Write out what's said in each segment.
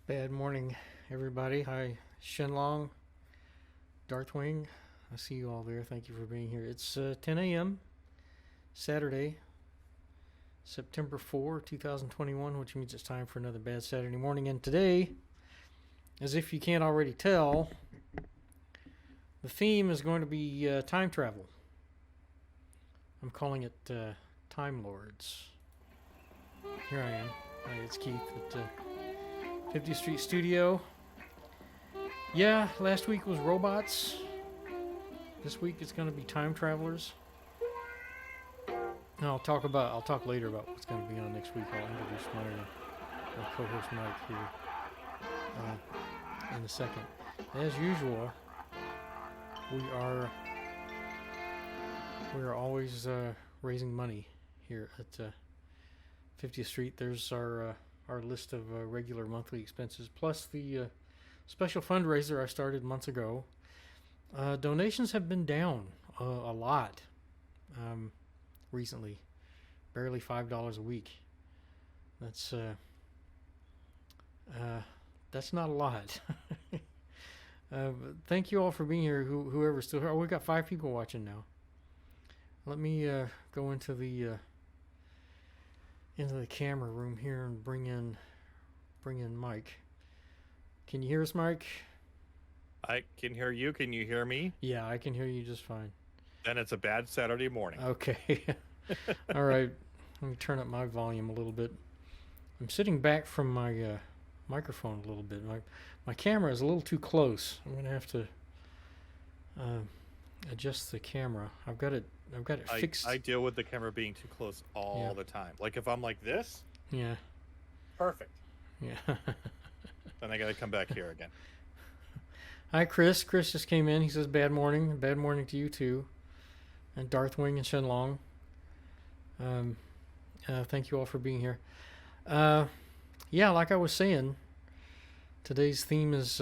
Bad morning, everybody. Hi, Shenlong, Darthwing. I see you all there. Thank you for being here. It's 10 a.m. Saturday, September 4, 2021, which means it's time for another Bad Saturday morning. And today, as if you can't already tell, the theme is going to be time travel. I'm calling it Time Lords. Here I am. Hi, it's Keith at 50th Street Studio. Yeah, last week was robots. This week it's going to be time travelers. And I'll talk later about what's going to be on next week. I'll introduce my co-host Mike here in a second. As usual, we are always raising money here at 50th Street. There's our list of regular monthly expenses, plus the special fundraiser I started months ago. Donations have been down a lot recently, barely $5 a week. That's not a lot. Thank you all for being here. Whoever's still here. Oh, we got 5 people watching now. Let me go into the camera room here and bring in Mike. Can you hear us, Mike? I can hear you. Can you hear me? Yeah, I can hear you just fine. Then it's a bad Saturday morning. Okay. All right. Let me turn up my volume a little bit. I'm sitting back from my microphone a little bit. My camera is a little too close. I'm going to have to adjust the camera. I've got it fixed. I deal with the camera being too close all the time. Like if I'm like this, yeah. perfect. Yeah. Then I got to come back here again. Hi, Chris. Chris just came in. He says, bad morning. Bad morning to you, too. And Darthwing and Shenlong. Thank you all for being here. Yeah, like I was saying, today's theme is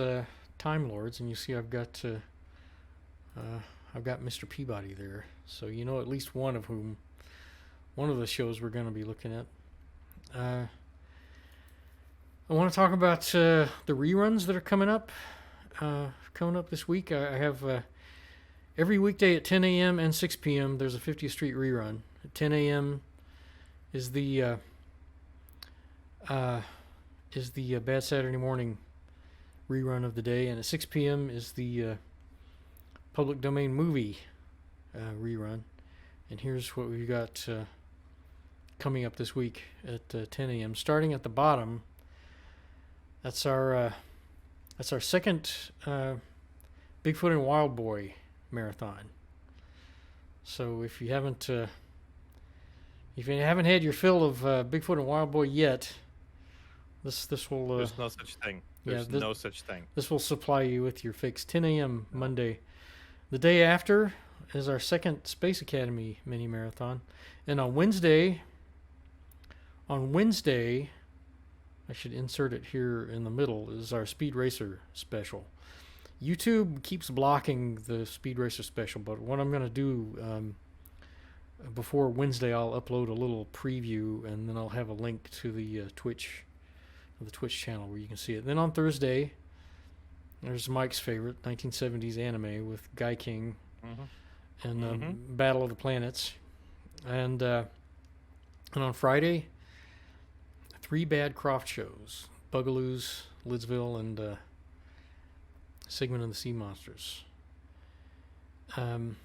Time Lords. And you see I've got Mr. Peabody there. So you know at least one of the shows we're going to be looking at. I want to talk about the reruns that are coming up. This week. I have every weekday at 10 a.m. and 6 p.m. there's a 50th Street rerun. At 10 a.m. is the Bad Saturday Morning rerun of the day, and at 6 p.m. is the Public Domain Movie rerun. And here's what we've got coming up this week at 10 a.m. Starting at the bottom, that's our second Bigfoot and Wild Boy marathon. So if you haven't had your fill of Bigfoot and Wild Boy yet, this will There's no such thing. There's no such thing. This will supply you with your fix. 10 a.m. Monday. The day after is our second Space Academy mini marathon, and on Wednesday, I should insert it here in the middle, is our Speed Racer special. YouTube keeps blocking the Speed Racer special, but what I'm going to do before Wednesday, I'll upload a little preview, and then I'll have a link to the Twitch channel where you can see it. Then on Thursday, there's Mike's favorite 1970s anime with Guy King and Battle of the Planets, and on Friday, 3 Bad Croft shows: Bugaloos, Lidsville, and Sigmund and the Sea Monsters. And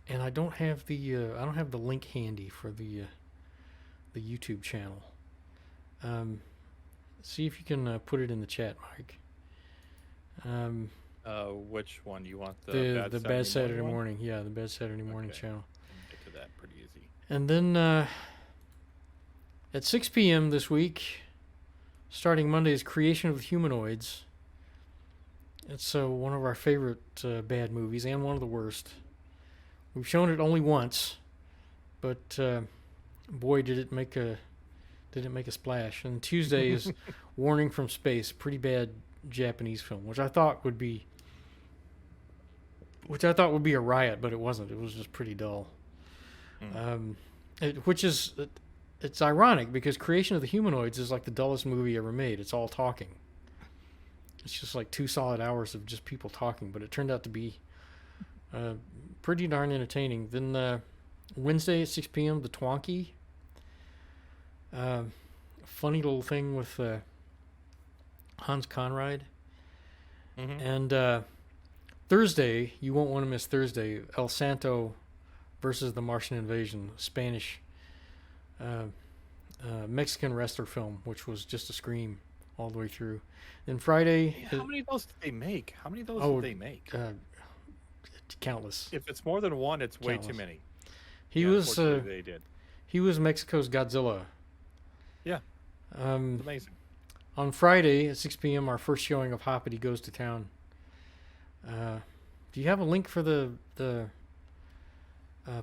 I don't have the link handy for the YouTube channel. See if you can put it in the chat, Mike. Which one? You want the Bad Saturday Morning? Yeah, the Bad Saturday Morning channel. Get to that pretty easy. And then at 6 p.m. this week, starting Monday, is Creation of the Humanoids. It's one of our favorite bad movies and one of the worst. We've shown it only once, but boy, did it make a splash. And Tuesday is Warning from Space, pretty bad Japanese film, which I thought would be a riot, but it wasn't. It was just pretty dull. It's ironic because Creation of the Humanoids is like the dullest movie ever made. It's all talking. It's just like 2 solid hours of just people talking, but it turned out to be pretty darn entertaining. Then Wednesday at 6 p.m., The Twonky. Funny little thing with Hans Conried. Mm-hmm. And Thursday, you won't want to miss Thursday, El Santo versus the Martian Invasion, Spanish Mexican wrestler film, which was just a scream all the way through. Then Friday... How many of those did they make? How many of those did they make? Countless. If it's more than one, it's way too many. He they did. He was Mexico's Godzilla. Yeah. Amazing. On Friday at 6 p.m., our first showing of Hoppity Goes to Town. Do you have a link for the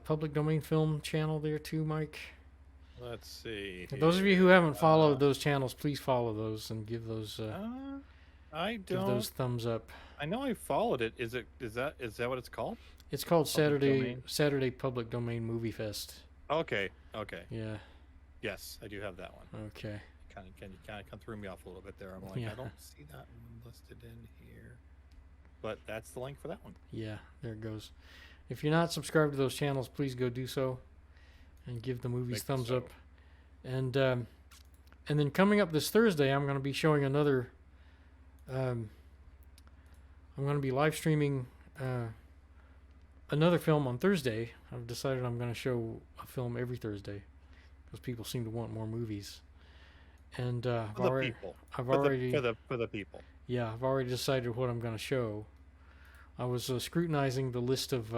public domain film channel there too, Mike? Let's see. Those of you who haven't followed those channels, please follow those and give those. I don't. Give those thumbs up. I know I followed it. Is that what it's called? It's called Saturday Public Domain Movie Fest. Okay. Okay. Yeah. Yes, I do have that one. Okay. Kind of threw me off a little bit there. I'm like, Yeah. I don't see that one listed in here, but that's the link for that one. Yeah, there it goes. If you're not subscribed to those channels, please go do so, and give the movies thumbs up. And then coming up this Thursday, I'm going to be showing another. I'm going to be live streaming another film on Thursday. I've decided I'm going to show a film every Thursday because people seem to want more movies. And For the people. Yeah, I've already decided what I'm going to show. I was scrutinizing the list of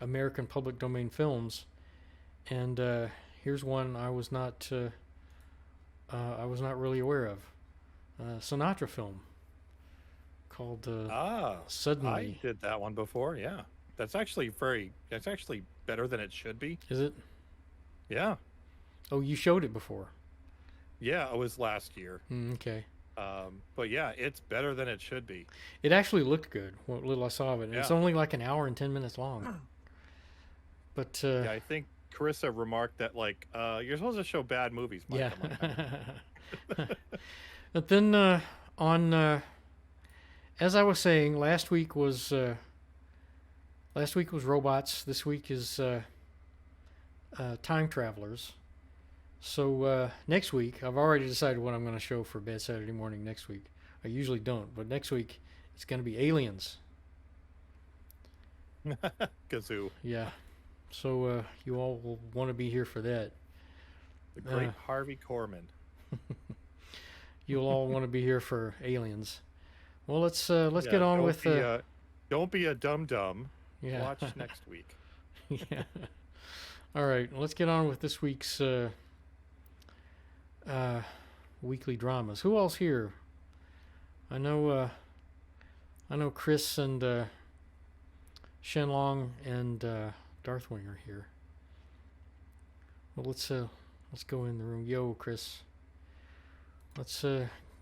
American public domain films, and here's one I was not really aware of. Sinatra film called Suddenly. I did that one before. Yeah, that's actually better than it should be. Is it? Yeah. Oh, you showed it before. Yeah, it was last year. Okay. But yeah, it's better than it should be. It actually looked good, what little I saw of it. Yeah. It's only like an hour and 10 minutes long. But yeah, I think Carissa remarked that you're supposed to show bad movies, Mike. Yeah. But then as I was saying, last week was robots. This week is time travelers. So next week, I've already decided what I'm going to show for Bad Saturday Morning next week. I usually don't, but next week it's going to be aliens. Kazoo. Yeah. So you all will want to be here for that. The great Harvey Korman. You'll all want to be here for aliens. Well, let's get on with. Don't be a dum-dum. Yeah. Watch next week. Yeah. All right, let's get on with this week's weekly dramas. Who else here? I know Chris and Shenlong and Darthwing are here. Well, let's go in the room. Yo, Chris. Let's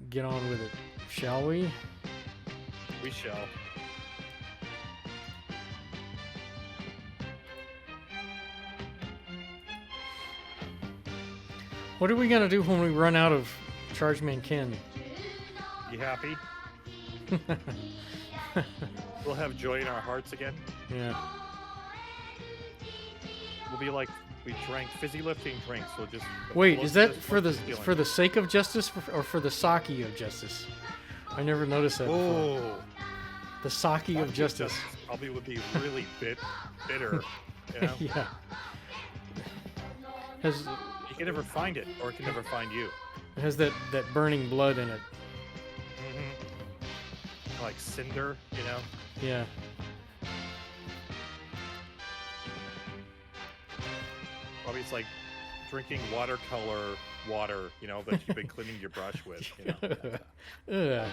get on with it, shall we? We shall. What are we gonna do when we run out of Charge Man Ken? You happy? We'll have joy in our hearts again. Yeah. We'll be like we drank fizzy lifting drinks. We'll just wait. Is that for the sake of justice or for the sake of justice? I never noticed that. Oh, before. The sake of justice probably would be really bitter. You know? Yeah. You can never find it, or it can never find you. It has that burning blood in it. Mm-hmm. Like cinder, you know? Yeah. Probably it's like drinking watercolor water, you know, that you've been cleaning your brush with, you know?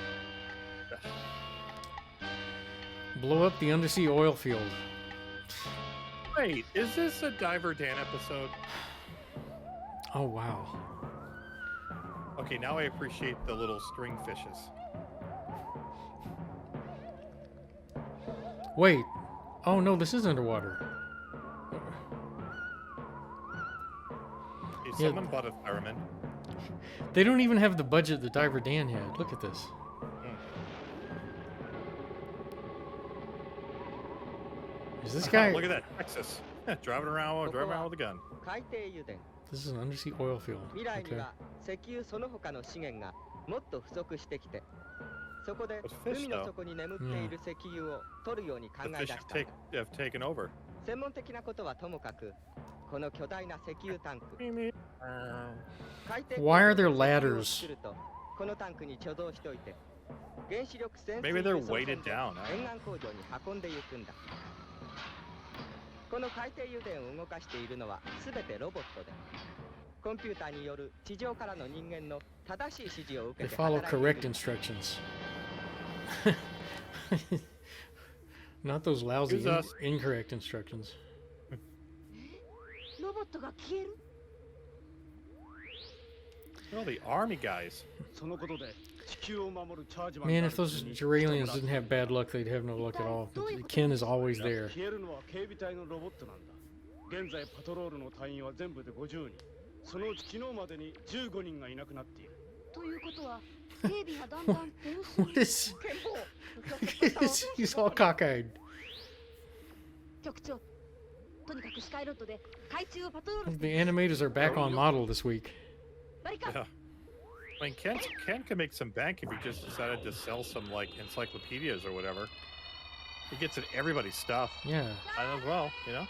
Blow up the undersea oil field. Wait, is this a Diver Dan episode? Oh, wow. Okay, now I appreciate the little string fishes. Wait. Oh, no, this is underwater. If someone bought a fireman. They don't even have the budget that Diver Dan had. Look at this. Is this guy? Look at that, Texas. driving around with a gun. 海底油田 This is an undersea oil field. 未来に Okay. は石油その他の資源がもっと不足してきてそこで But fish, 海の though. 底に眠っている石油を取るように考 The え出 fish した have taken over. 専門的なことはともかくこの巨大な石油タンク海底 Why are there 石油を ladders? 作るとこのタンクに貯蔵しておいて原子力潜水 Maybe they're 輸送 weighted 船で down. 沿岸工場に運んでいくんだこの海底油田を動かしているのは全てロボットでコンピューターによる地上からの人間の正しい指示を受 They けて follow 働いてい correct る instructions. Not those lousy Who's us? incorrect instructions. ロボットが消える Oh, the army guys. そのことで地球を守るチャージマン Man, が if those ある国に Juralians 人 didn't が have bad luck, they'd have no luck at all. Ken is always there. 消えるのは警備隊のロボットなんだ現在パトロールの隊員は全部で50人そのうち昨日までに15人がいなくなっているということは警備がだんだん手薄 What に is? He's all cockeyed. 局長とにかくスカイロットで海中をパトロール The animators are back on model this week. バリカン Yeah. I mean, Ken can make some bank if he just decided to sell some like encyclopedias or whatever. He gets at everybody's stuff. Yeah. I as well, you know.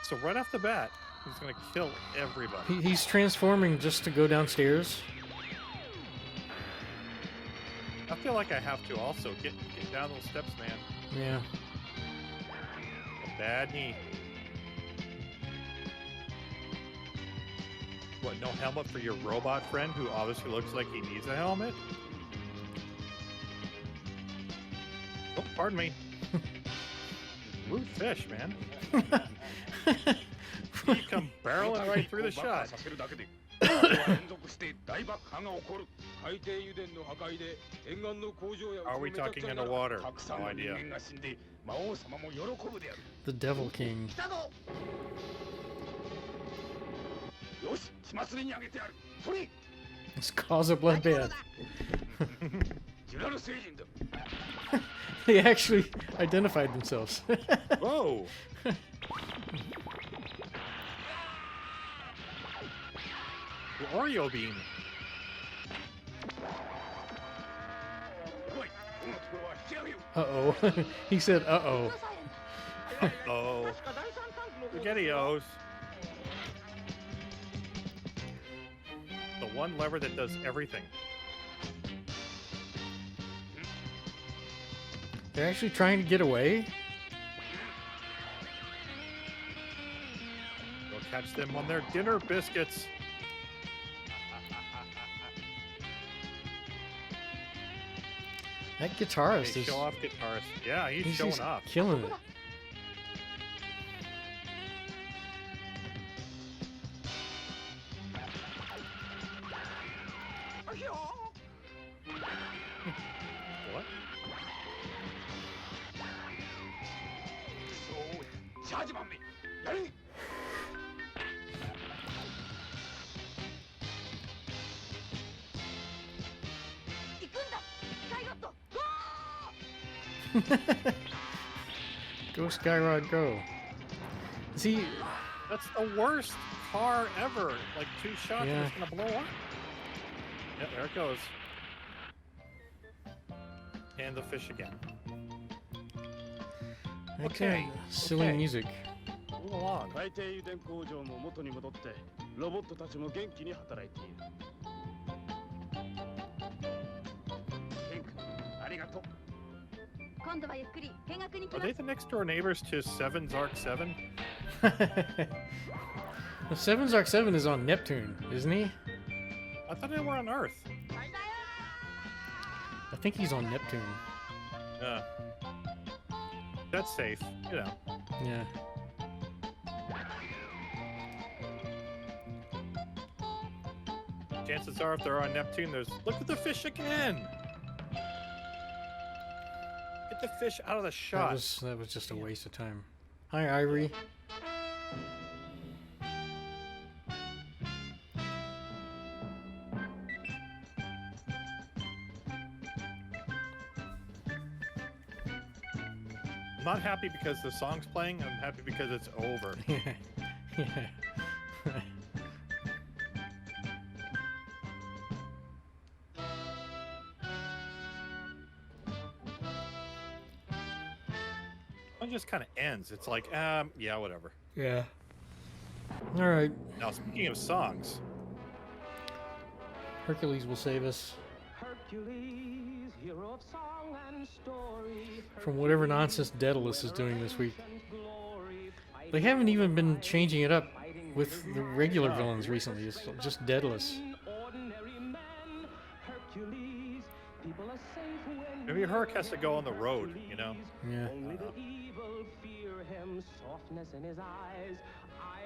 So right off the bat, he's gonna kill everybody. He's transforming just to go downstairs. I feel like I have to also get down those steps, man. Yeah. A bad knee. What? No helmet for your robot friend who obviously looks like he needs a helmet? Oh, pardon me. Rude fish, man. You come barreling right through the shot. 連続して大爆破が起こる海底油田の破壊で沿岸の工場や Are we talking underwater? たくさん No の人 idea. 間が死んで魔王様も喜ぶである The Devil King. 来たぞよし血祭りにあげてやるそれ Let's cause a bloodbath. ジュラル星人だ They actually identified themselves. Whoa! The Oreo bean. おいこのところは引き上げよ Uh-oh. He said, uh-oh. サイレン Oh, 確か第三タンクの方 SpaghettiOs. The one lever that does everything. They're actually trying to get away? We'll catch them on their dinner biscuits. That guitarist Hey, is... show off guitarist. Yeah, he's he's showing just off. killing it. What? そうチャージマンめやれ 行くんだスカイロット Go Skyrod, go. Is he... That's the worst car ever. Like 2 shots, and Yeah. it's gonna blow up. Yep, there it goes. And the fish again. Okay. Silly okay. music. Move along. 海底油田工場も元に戻ってロボットたちも元気に働いているケン君ありがとう今度はゆっくり見学に来 Are ま they す the next door neighbors to Seven's Arc 7? The Seven's Arc 7 is on Neptune, isn't he? I thought they were on Earth. I think he's on Neptune. That's safe, you know. Yeah. Chances are, if they're on Neptune, there's look at the fish again. Get the fish out of the shot. That was just a waste of time. Hi, Ivory. not happy because the song's playing. I'm happy because it's over. Yeah. It just kind of ends. It's like, yeah, whatever. Yeah. All right. Now, speaking of songs, Hercules will save us Hercules, hero of song and story. from whatever nonsense Daedalus is doing this week. They haven't even been changing it up with the regular villains recently. It's just Daedalus. maybe Herc has to go on the road, you know? Yeah. Only the evil fear him, softness in his eyes,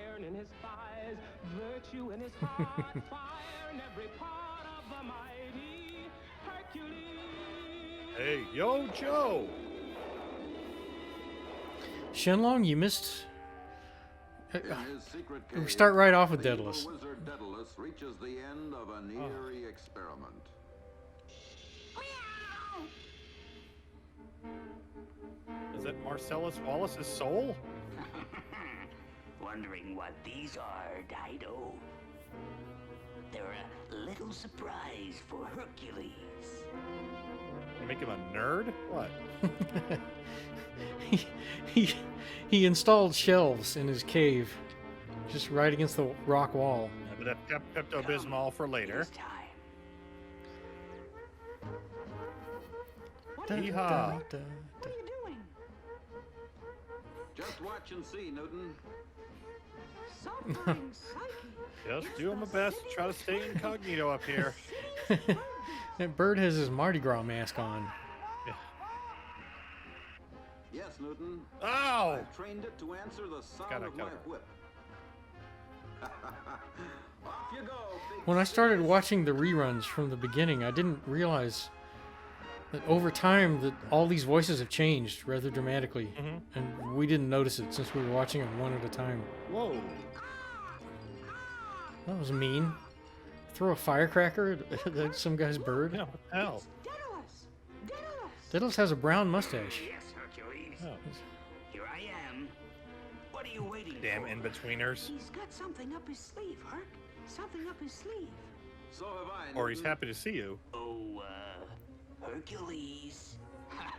iron in his thighs, virtue in his heart, fire in every part of the mighty Hercules. Hey, yo, Joe! Shenlong, you missed. In his secret We cave, start right off with the evil Daedalus. wizard Daedalus reaches the end of an eerie experiment. Is it Marcellus Wallace's soul? Wondering what these are, Dido? They're a little surprise for Hercules. You make him a nerd? What? he installed shelves in his cave, just right against the rock wall. But I've kept Pepto-Bismol for later. It's time. Yeehaw. What are you doing? Just watch and see, Newton. Something psychic. Just doing my best to try to stay incognito up here. That bird has his Mardi Gras mask on. Yes, Newton. Ow! I trained it to answer the sound Gotta of my cut her. whip. Off you go, big When I started sis. watching the reruns from the beginning, I didn't realize that over time that all these voices have changed rather dramatically, and we didn't notice it since we were watching them one at a time. Whoa. That was mean. Throw a firecracker at some guy's bird. Yeah, what the hell? Daedalus! Daedalus! Daedalus has a brown mustache. Yes, Hercules. Oh, Here I am. What are you waiting damn for? in-betweeners. He's got something up his sleeve, Herc. Something up his sleeve. So have I, Or he's Newton. happy to see you. Oh, Hercules.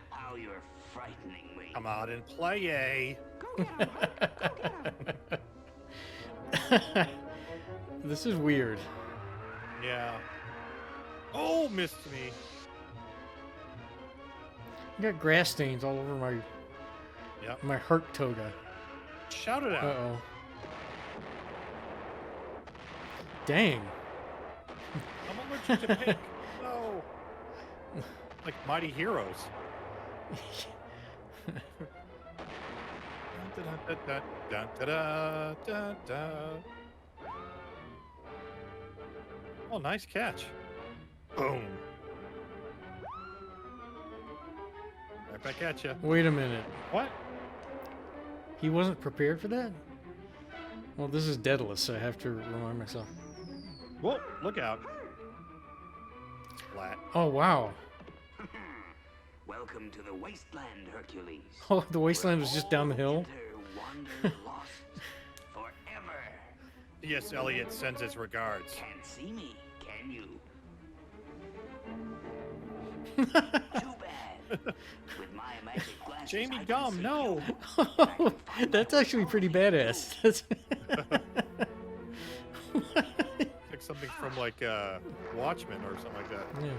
How you're frightening me. Come out and play, eh? Go get him, Herc. Go get him. This is weird. Yeah. Oh, missed me. I got grass stains all over my Yep. my Herc toga. Shout it out. Uh-oh. Dang. I'm allergic to pink. No. Like Mighty Heroes. Oh, nice catch. Boom. Right back at you. Wait a minute. What? He wasn't prepared for that? Well, this is Daedalus, so I have to remind myself. Whoa, look out. It's flat. Oh, wow. Welcome to the wasteland, Hercules. Oh, the wasteland was just down the hill? Wander lost forever. Yes, Elliot sends his regards. Can't see me, can you? Too bad. With my magic glasses, Jamie I can Gum, see no. you. That's actually pretty badass. That's Like something from like Watchmen or something like that. yeah.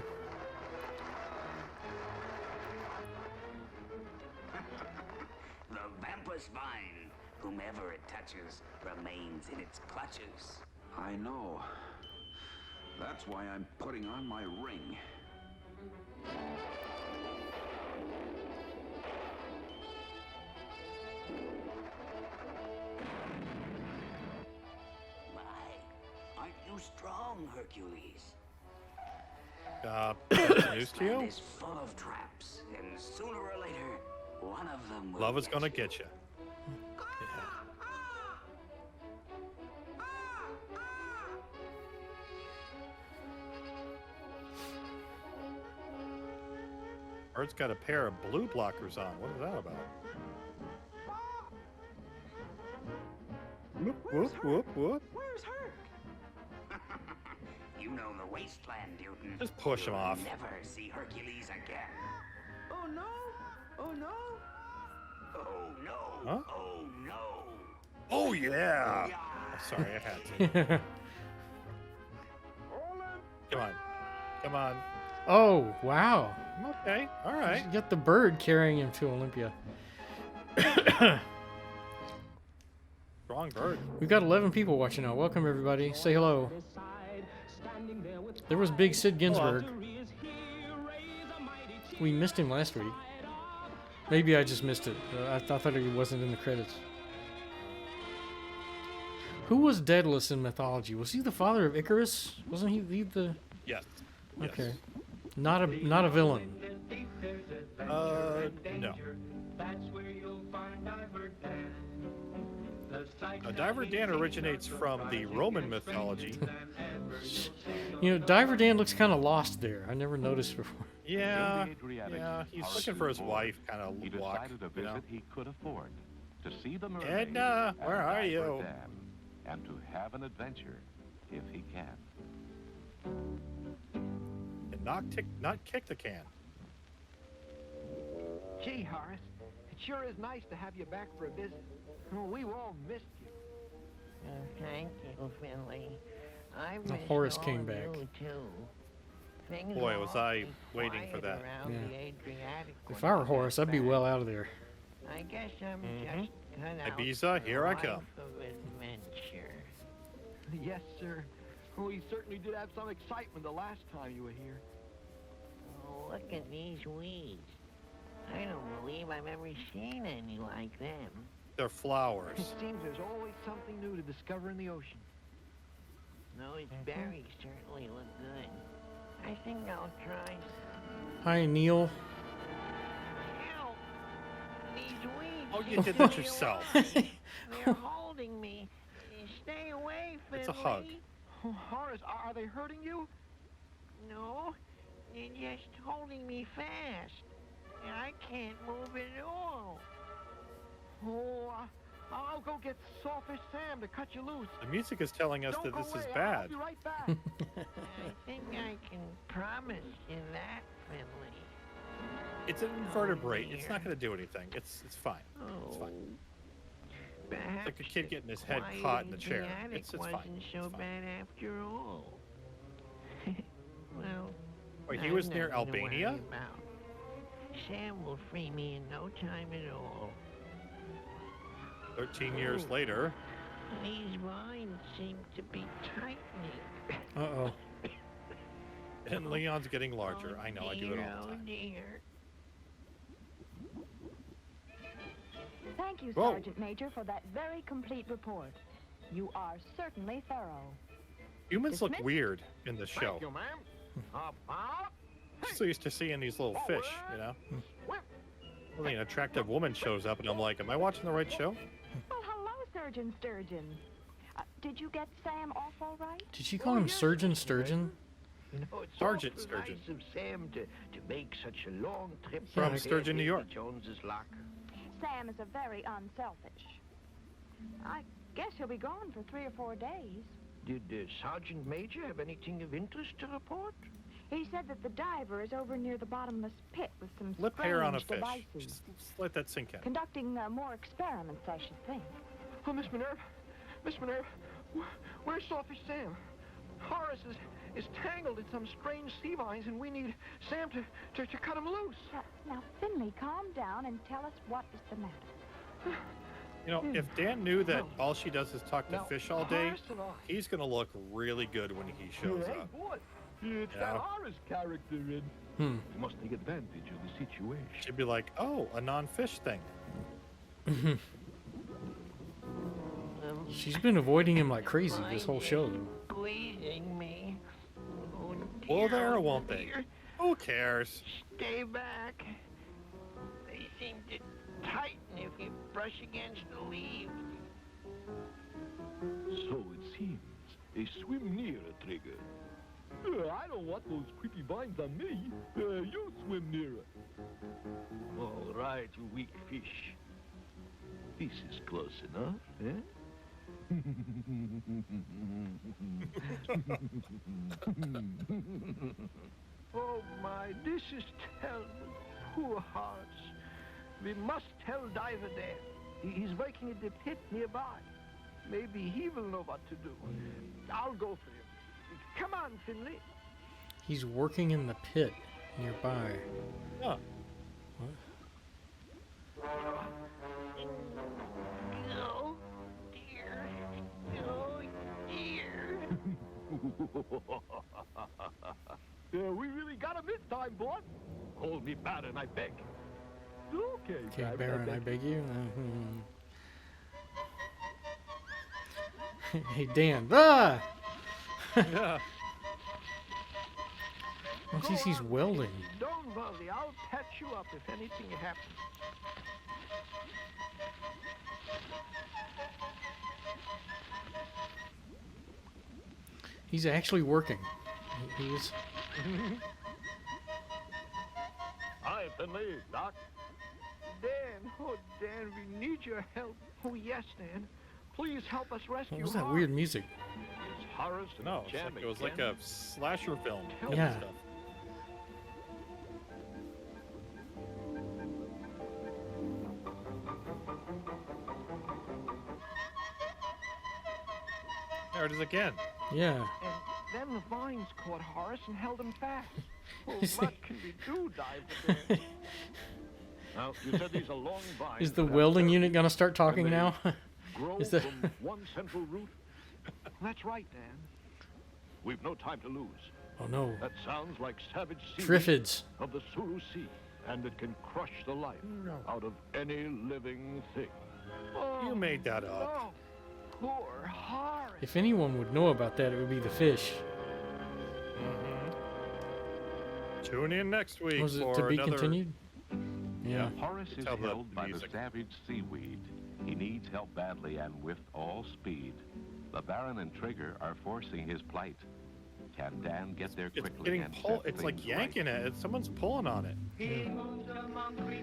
The Vampus Vine, whomever it touches, remains in its clutches. I know. That's why I'm putting on my ring. My, aren't you strong, Hercules? News to Land you? is full of traps, and sooner or later, one of them will Love is get gonna you. get you. Bird's got a pair of blue blockers on. What is that about? Whoop, whoop, whoop, whoop. Where's Herc? You know the wasteland, Newton. Just push him You'll off. Never see Hercules again. Oh no! Oh no! Oh no! Huh? Oh no! Oh, yeah. Yeah. Oh, sorry, I had to. Come on. Come on. Oh, wow. Okay. All right. You got the bird carrying him to Olympia. Strong bird. We've got 11 people watching now. Welcome, everybody. Say hello. There was Big Sid Ginsburg. We missed him last week. Maybe I just missed it. I thought he wasn't in the credits. Who was Daedalus in mythology? Was he the father of Icarus? Wasn't he the... Yes. Okay. Not a villain. No. Diver Dan originates from the Roman mythology. You know, Diver Dan looks kind of lost there. I never noticed before. Yeah. Yeah. He's looking for his wife, kind of He walk. decided a You know? visit he could afford to see the mermaid. Edna, where and are Diver you? Dan, and to have an adventure if he can. And not kick the can. Gee, Horace, it sure is nice to have you back for a visit. Oh, we've all missed you. Thank you, Finley. I Oh, miss Horace all came of back. you, too. Things Boy, will was all I be waiting for quiet that. around Yeah. the Adriatic If when I were you Horace, get I'd be back. well out of there. I guess I'm Mhm. just cut out Ibiza, for here a I come. life of adventure. Yes, sir. We certainly did have some excitement the last time you were here. Oh, look at these weeds. I don't believe I've ever seen any like them. They're flowers. It seems there's always something new to discover in the ocean. Those berries certainly look good. I think I'll try. Hi, Neil. Help! These weeds. Oh, you just did that stay yourself. away. They're holding me. Stay away, Finley. It's a hug. Oh, Horace, are they hurting you? No, they're just holding me fast. I can't move at all. Oh, I'll go get Sawfish Sam to cut you loose. The music is telling us Don't that go this is away. bad. I'll be right back. I think I can promise you that, Finley. It's an invertebrate. It's not going to do anything. It's fine. It's fine. Perhaps It's like a kid getting his head quiet caught in the chair. Adriatic It's fine. wasn't so It's fine. bad after all. Well, Wait, he I've was near nothing to worry Albania? about. Sam will free me in no time at all. 13 years later. These vines seem to be tightening. Uh-oh. And Leon's getting larger. I know, I do it all the time. Oh dear. Thank you, Whoa. Sergeant Major, for that very complete report. You are certainly thorough. Humans look Dismissed? weird in the show. Thank you, ma'am. Up. I'm so used to seeing these little fish, you know? Really, an attractive woman shows up, and I'm like, am I watching the right show? Well, hello, Surgeon Sturgeon. Did you get Sam off all right? Did she call him Surgeon Sturgeon? You know, it's Sergeant awful Sturgeon. nice of Sam to make such a long trip From to Sturgeon, New Davy York. Jones's locker. Sam is a very unselfish. I guess he'll be gone for 3 or 4 days. Did Sergeant Major have anything of interest to report? He said that the diver is over near the bottomless pit with some Lip hair on a strange fish. devices. Just let that sink in. Conducting more experiments, I should think. Oh, Miss Minerva. Miss Minerva, where's Sawfish Sam? Horace is tangled in some strange sea vines, and we need Sam to cut him loose. Now, Finley, calm down and tell us what is the matter. You know, if Dan knew that all she does is talk to Now, fish all day, Horace and I- he's going to look really good when he shows up. boy, it's Yeah. that Horace character in. Hmm. We must take advantage of the situation. She'd be like, oh, a non-fish thing. She's been avoiding him like crazy this whole show, though. Squeezing me. Oh, Will dear, they or oh, won't they? dear. Who cares? Stay back. They seem to tighten if you brush against the leaves. So it seems. A swim near, Trigger. I don't want those creepy vines on me. You swim nearer. All right, you weak fish. This is close enough, eh? Oh my, this is terrible. Poor Horace. We must tell Diver there. He's working at the pit nearby. Maybe he will know what to do. I'll go for him. Come on, Finley. He's working in the pit nearby. Huh. What? Oh, dear. Oh, dear. We really got him this time, boy. Call me Baron, I beg. Okay, Okay, Baron, I beg you. Hey, Dan. Ah! Yeah. What's this? He's welding. Don't worry, I'll patch you up if anything happens. He's actually working. He's. Hi, Finley, Doc. Dan, oh Dan, we need your help. Oh yes, Dan. Please help us rescue What was that Horace. weird music? It's Horace and No, Jam it was like again. a slasher film. Yeah. Stuff. There it is again. Yeah. And then the vines caught Horace and held him fast. Oh, Is what can we do, Diver Dan? Now, you said these are long vines. Is the that have welding to unit gonna start talking they now? grow Is that- from one central root? That's right, Dan. We've no time to lose. Oh no. That sounds like savage seaweed Triffids. of the Sulu Sea, and it can crush the life out of any living thing. Oh, You made that up. no. Poor Horace. If anyone would know about that, it would be the fish. Tune in next week Was it for to be another. continued? Yeah. Horace is Tell the held by the music. savage seaweed. He needs help badly and with all speed. The Baron and Trigger are forcing his plight. Can Dan get there It's quickly getting and pulled. set It's like things yanking it. Someome's pulling on it.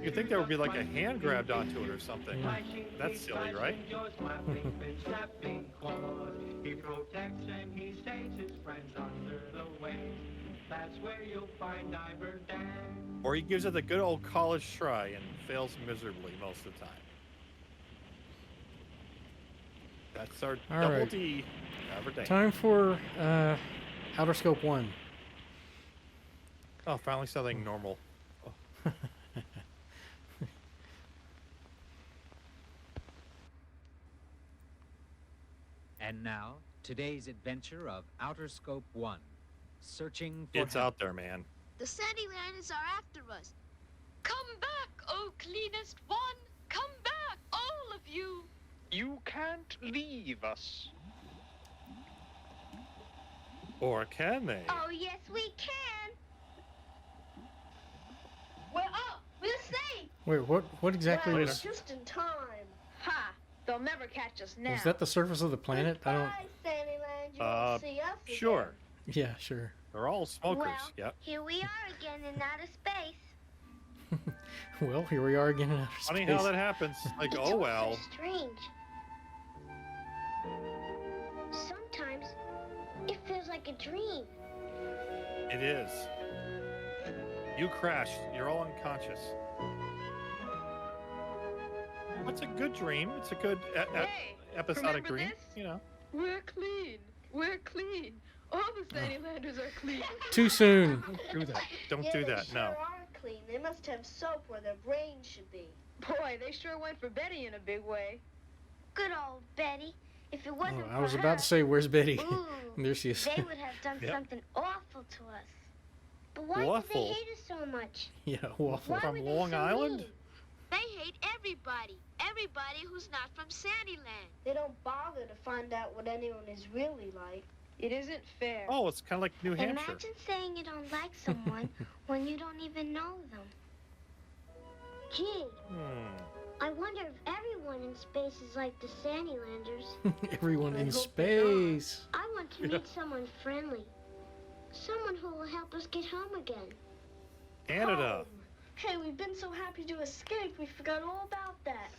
You'd think there would be like a hand grabbed onto it or something. That's silly, right? He protects and he saves his friends under the waves. That's where you'll find Diver Dan. Or he gives it the good old college try and fails miserably most of the time. That's our All double right. D. Diver Dan. Time for Outer Scope 1. Oh, finally something normal. And now, today's adventure of Outer Scope 1. Searching for It's out there, man. The Sandylanders are after us. Come back, oh cleanest one! Come back, all of you! You can't leave us. Or can they? Oh, yes, we can! We're up! We're safe! Wait, what exactly Later. was? Just in time. Ha! They'll never catch us now. Was that the surface of the planet? I don't. Sandyland, you won't see us again. Sure. Yeah, sure. They're all smokers. Well, Yep. here we are again in outer space. Well, here we are again in outer Funny space. how that happens. Like, It's oh all well. so strange. Sometimes it feels like a dream. It is. You crashed. You're all unconscious. It's a good dream. It's a good Hey, episodic remember dream. this? You know. We're clean. We're clean. All the Sandylanders are clean. Too soon. Don't do that. Don't Yeah, do they that. sure No. are clean. They must have soap where their brains should be. Boy, they sure went for Betty in a big way. Good old Betty. If it wasn't Oh, I for was her, about to say, where's Betty? ooh, And there she is. they would have done Yep. something awful to us. But why Awful? do they hate us so much? Yeah, waffle. Why From were they Long so Island? mean? They hate everybody. Everybody who's not from Sandyland. They don't bother to find out what anyone is really like. It isn't fair. Oh, it's kind of like New Hampshire. Imagine saying you don't like someone when you don't even know them. Gee, I wonder if everyone in space is like the Sandylanders. Everyone I in hope space. I want to meet someone friendly. Someone who will help us get home again. Canada. Hey, we've been so happy to escape, we forgot all about that.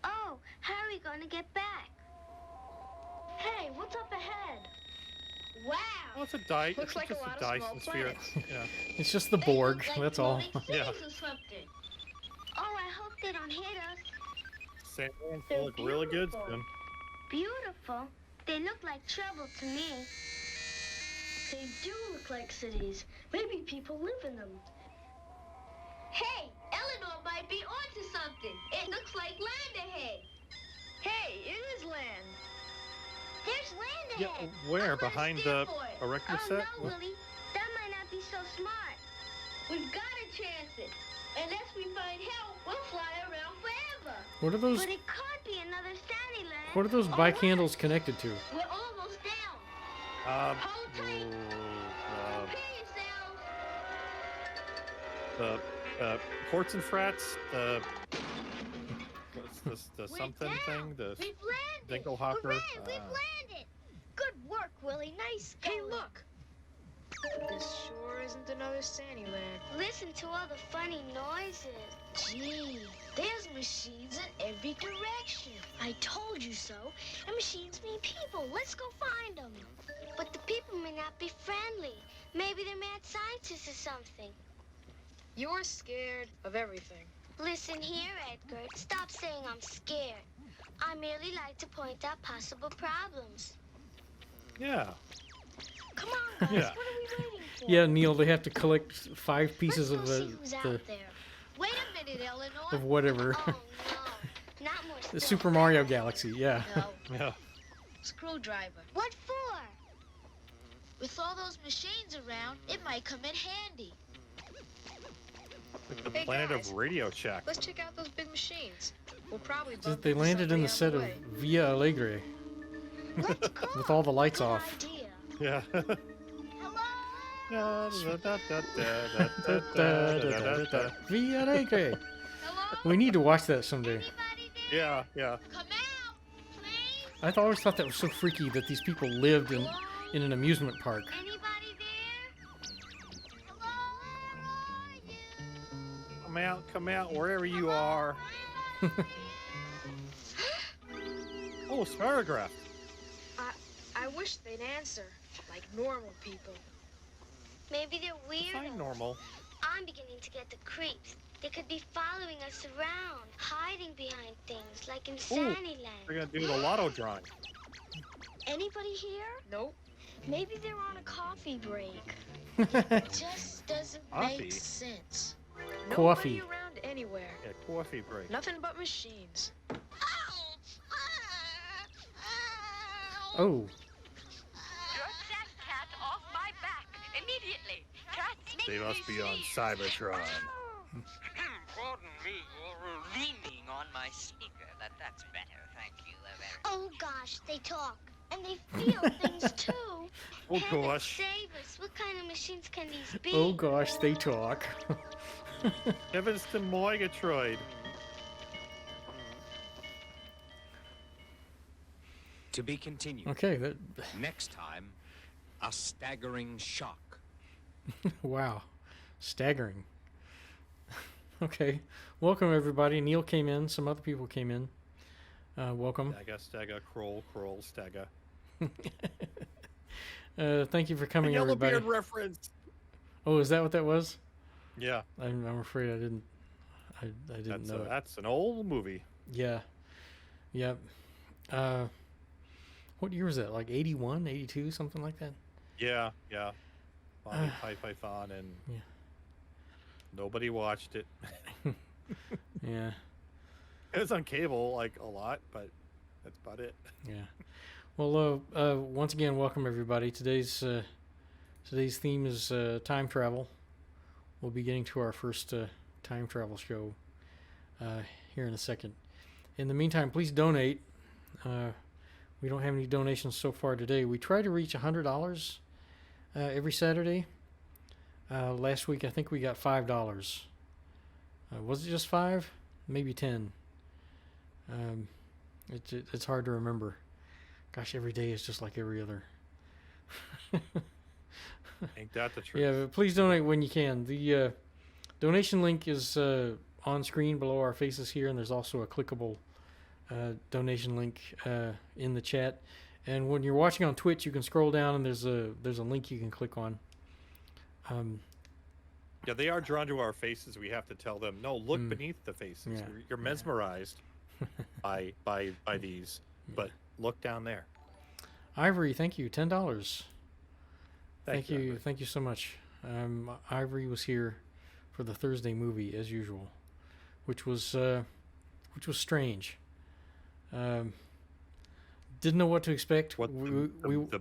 Oh, how are we going to get back? Hey, what's up ahead? Wow. Well, it's a die. Looks like just a lot of Dyson small sphere. planets. Yeah. It's just the Borg. Like That's all. floating Yeah. cities or something. Oh, I hope they don't hit us. Sandlands They're will look really good beautiful. soon. Beautiful. They look like trouble to me. They do look like cities. Maybe people live in them. Hey, Eleanor might be onto something. It looks like land ahead. Hey, it is land. There's land Yeah, ahead. where? I'm gonna Behind steer the for it. erector Oh, set? no, Willie. That might not be so smart. We've got to chance it. Unless we find help, we'll fly around forever. What are those? But it could be another Sandyland. What are those bike handles connected to? We're almost down. Hold tight. Prepare yourselves. The Ports and Frats, what's this, the something thing, the We've landed. Dinklehopper. Hooray, we've landed. Good work, Willie. Nice going. Hey, look. This sure isn't another Sandyland. Listen to all the funny noises. Gee, there's machines in every direction. I told you so. And machines mean people. Let's go find them. But the people may not be friendly. Maybe they're mad scientists or something. You're scared of everything. Listen here, Edgar. Stop saying I'm scared. I merely like to point out possible problems. Yeah. Come on, guys. Yeah. What are we waiting for? Yeah, Neil. They have to collect 5 pieces Let's of go see who's out the there. Wait a minute, Eleanor. of whatever. Oh, no. Not more The stuff. Super Mario Galaxy. Yeah. No. Yeah. Screwdriver. What for? With all those machines around, it might come in handy. Like the Hey, planet guys. of Radio Shack. Let's check out those big machines. We'll probably Just- bump They into landed in somebody the set on of way. Via Alegre Let's go. with all the lights Good off. idea. Yeah. Hello? Via Alegre. Hello? We need to watch that someday. Anybody there? Yeah, yeah. Come out, please. I always thought that was so freaky that these people lived in an amusement park. Anybody there? Hello? Where are you? Come out, wherever you are. Oh, spirograph. I wish they'd answer like normal people. Maybe they're Fine, weird. normal. I'm beginning to get the creeps. They could be following us around, hiding behind things like in They're Sandyland. gonna do the lotto drawing. Anybody here? Nope. Maybe they're on a coffee break. Just doesn't Coffee? make sense. Coffee. Nobody around anywhere. Yeah, coffee break. Nothing but machines. Oh, Jerk that cat off my back immediately. Cats They make must me be on sneeze. Cybertron. Pardon me, you're leaning on my speaker. That's better, thank you. Very Oh gosh, they talk. And they feel things too. Oh Heaven gosh. save us. What kind of machines can these be? oh gosh, they talk. Evanston Moigatroid. To be continued. Okay, that. Next time, a staggering shock. Wow, staggering. Okay, welcome everybody. Neil came in. Some other people came in. Welcome. Stagga, Stagga, Kroll, Stagga. Thank you for coming, Yellow everybody. Beard reference. Oh, is that what that was? Yeah. I'm afraid I didn't. I didn't know it. That's an old movie. Yeah. Yep. What year was that? Like 81, 82, something like that? Yeah, yeah. Monty Python, and Yeah. nobody watched it. Yeah. It was on cable like a lot, but that's about it. Yeah. Well, once again, welcome everybody. Today's theme is time travel. We'll be getting to our first time travel show here in a second. In the meantime, please donate. We don't have any donations so far today. We try to reach $100 every Saturday. Last week, I think we got $5. Was it just 5? Maybe 10. It's hard to remember. Gosh, every day is just like every other. Ain't that the truth? Yeah, but please donate when you can. The donation link is on screen below our faces here, and there's also a clickable donation link in the chat. And when you're watching on Twitch, you can scroll down and there's a link you can click on. Yeah, they are drawn to our faces. We have to tell them, no, look beneath the faces. Yeah. You're mesmerized by these, but look down there. Ivory, thank you, $10. Thank you, Ivory. thank you so much. Ivory was here for the Thursday movie as usual, which was strange. Didn't know what to expect. What the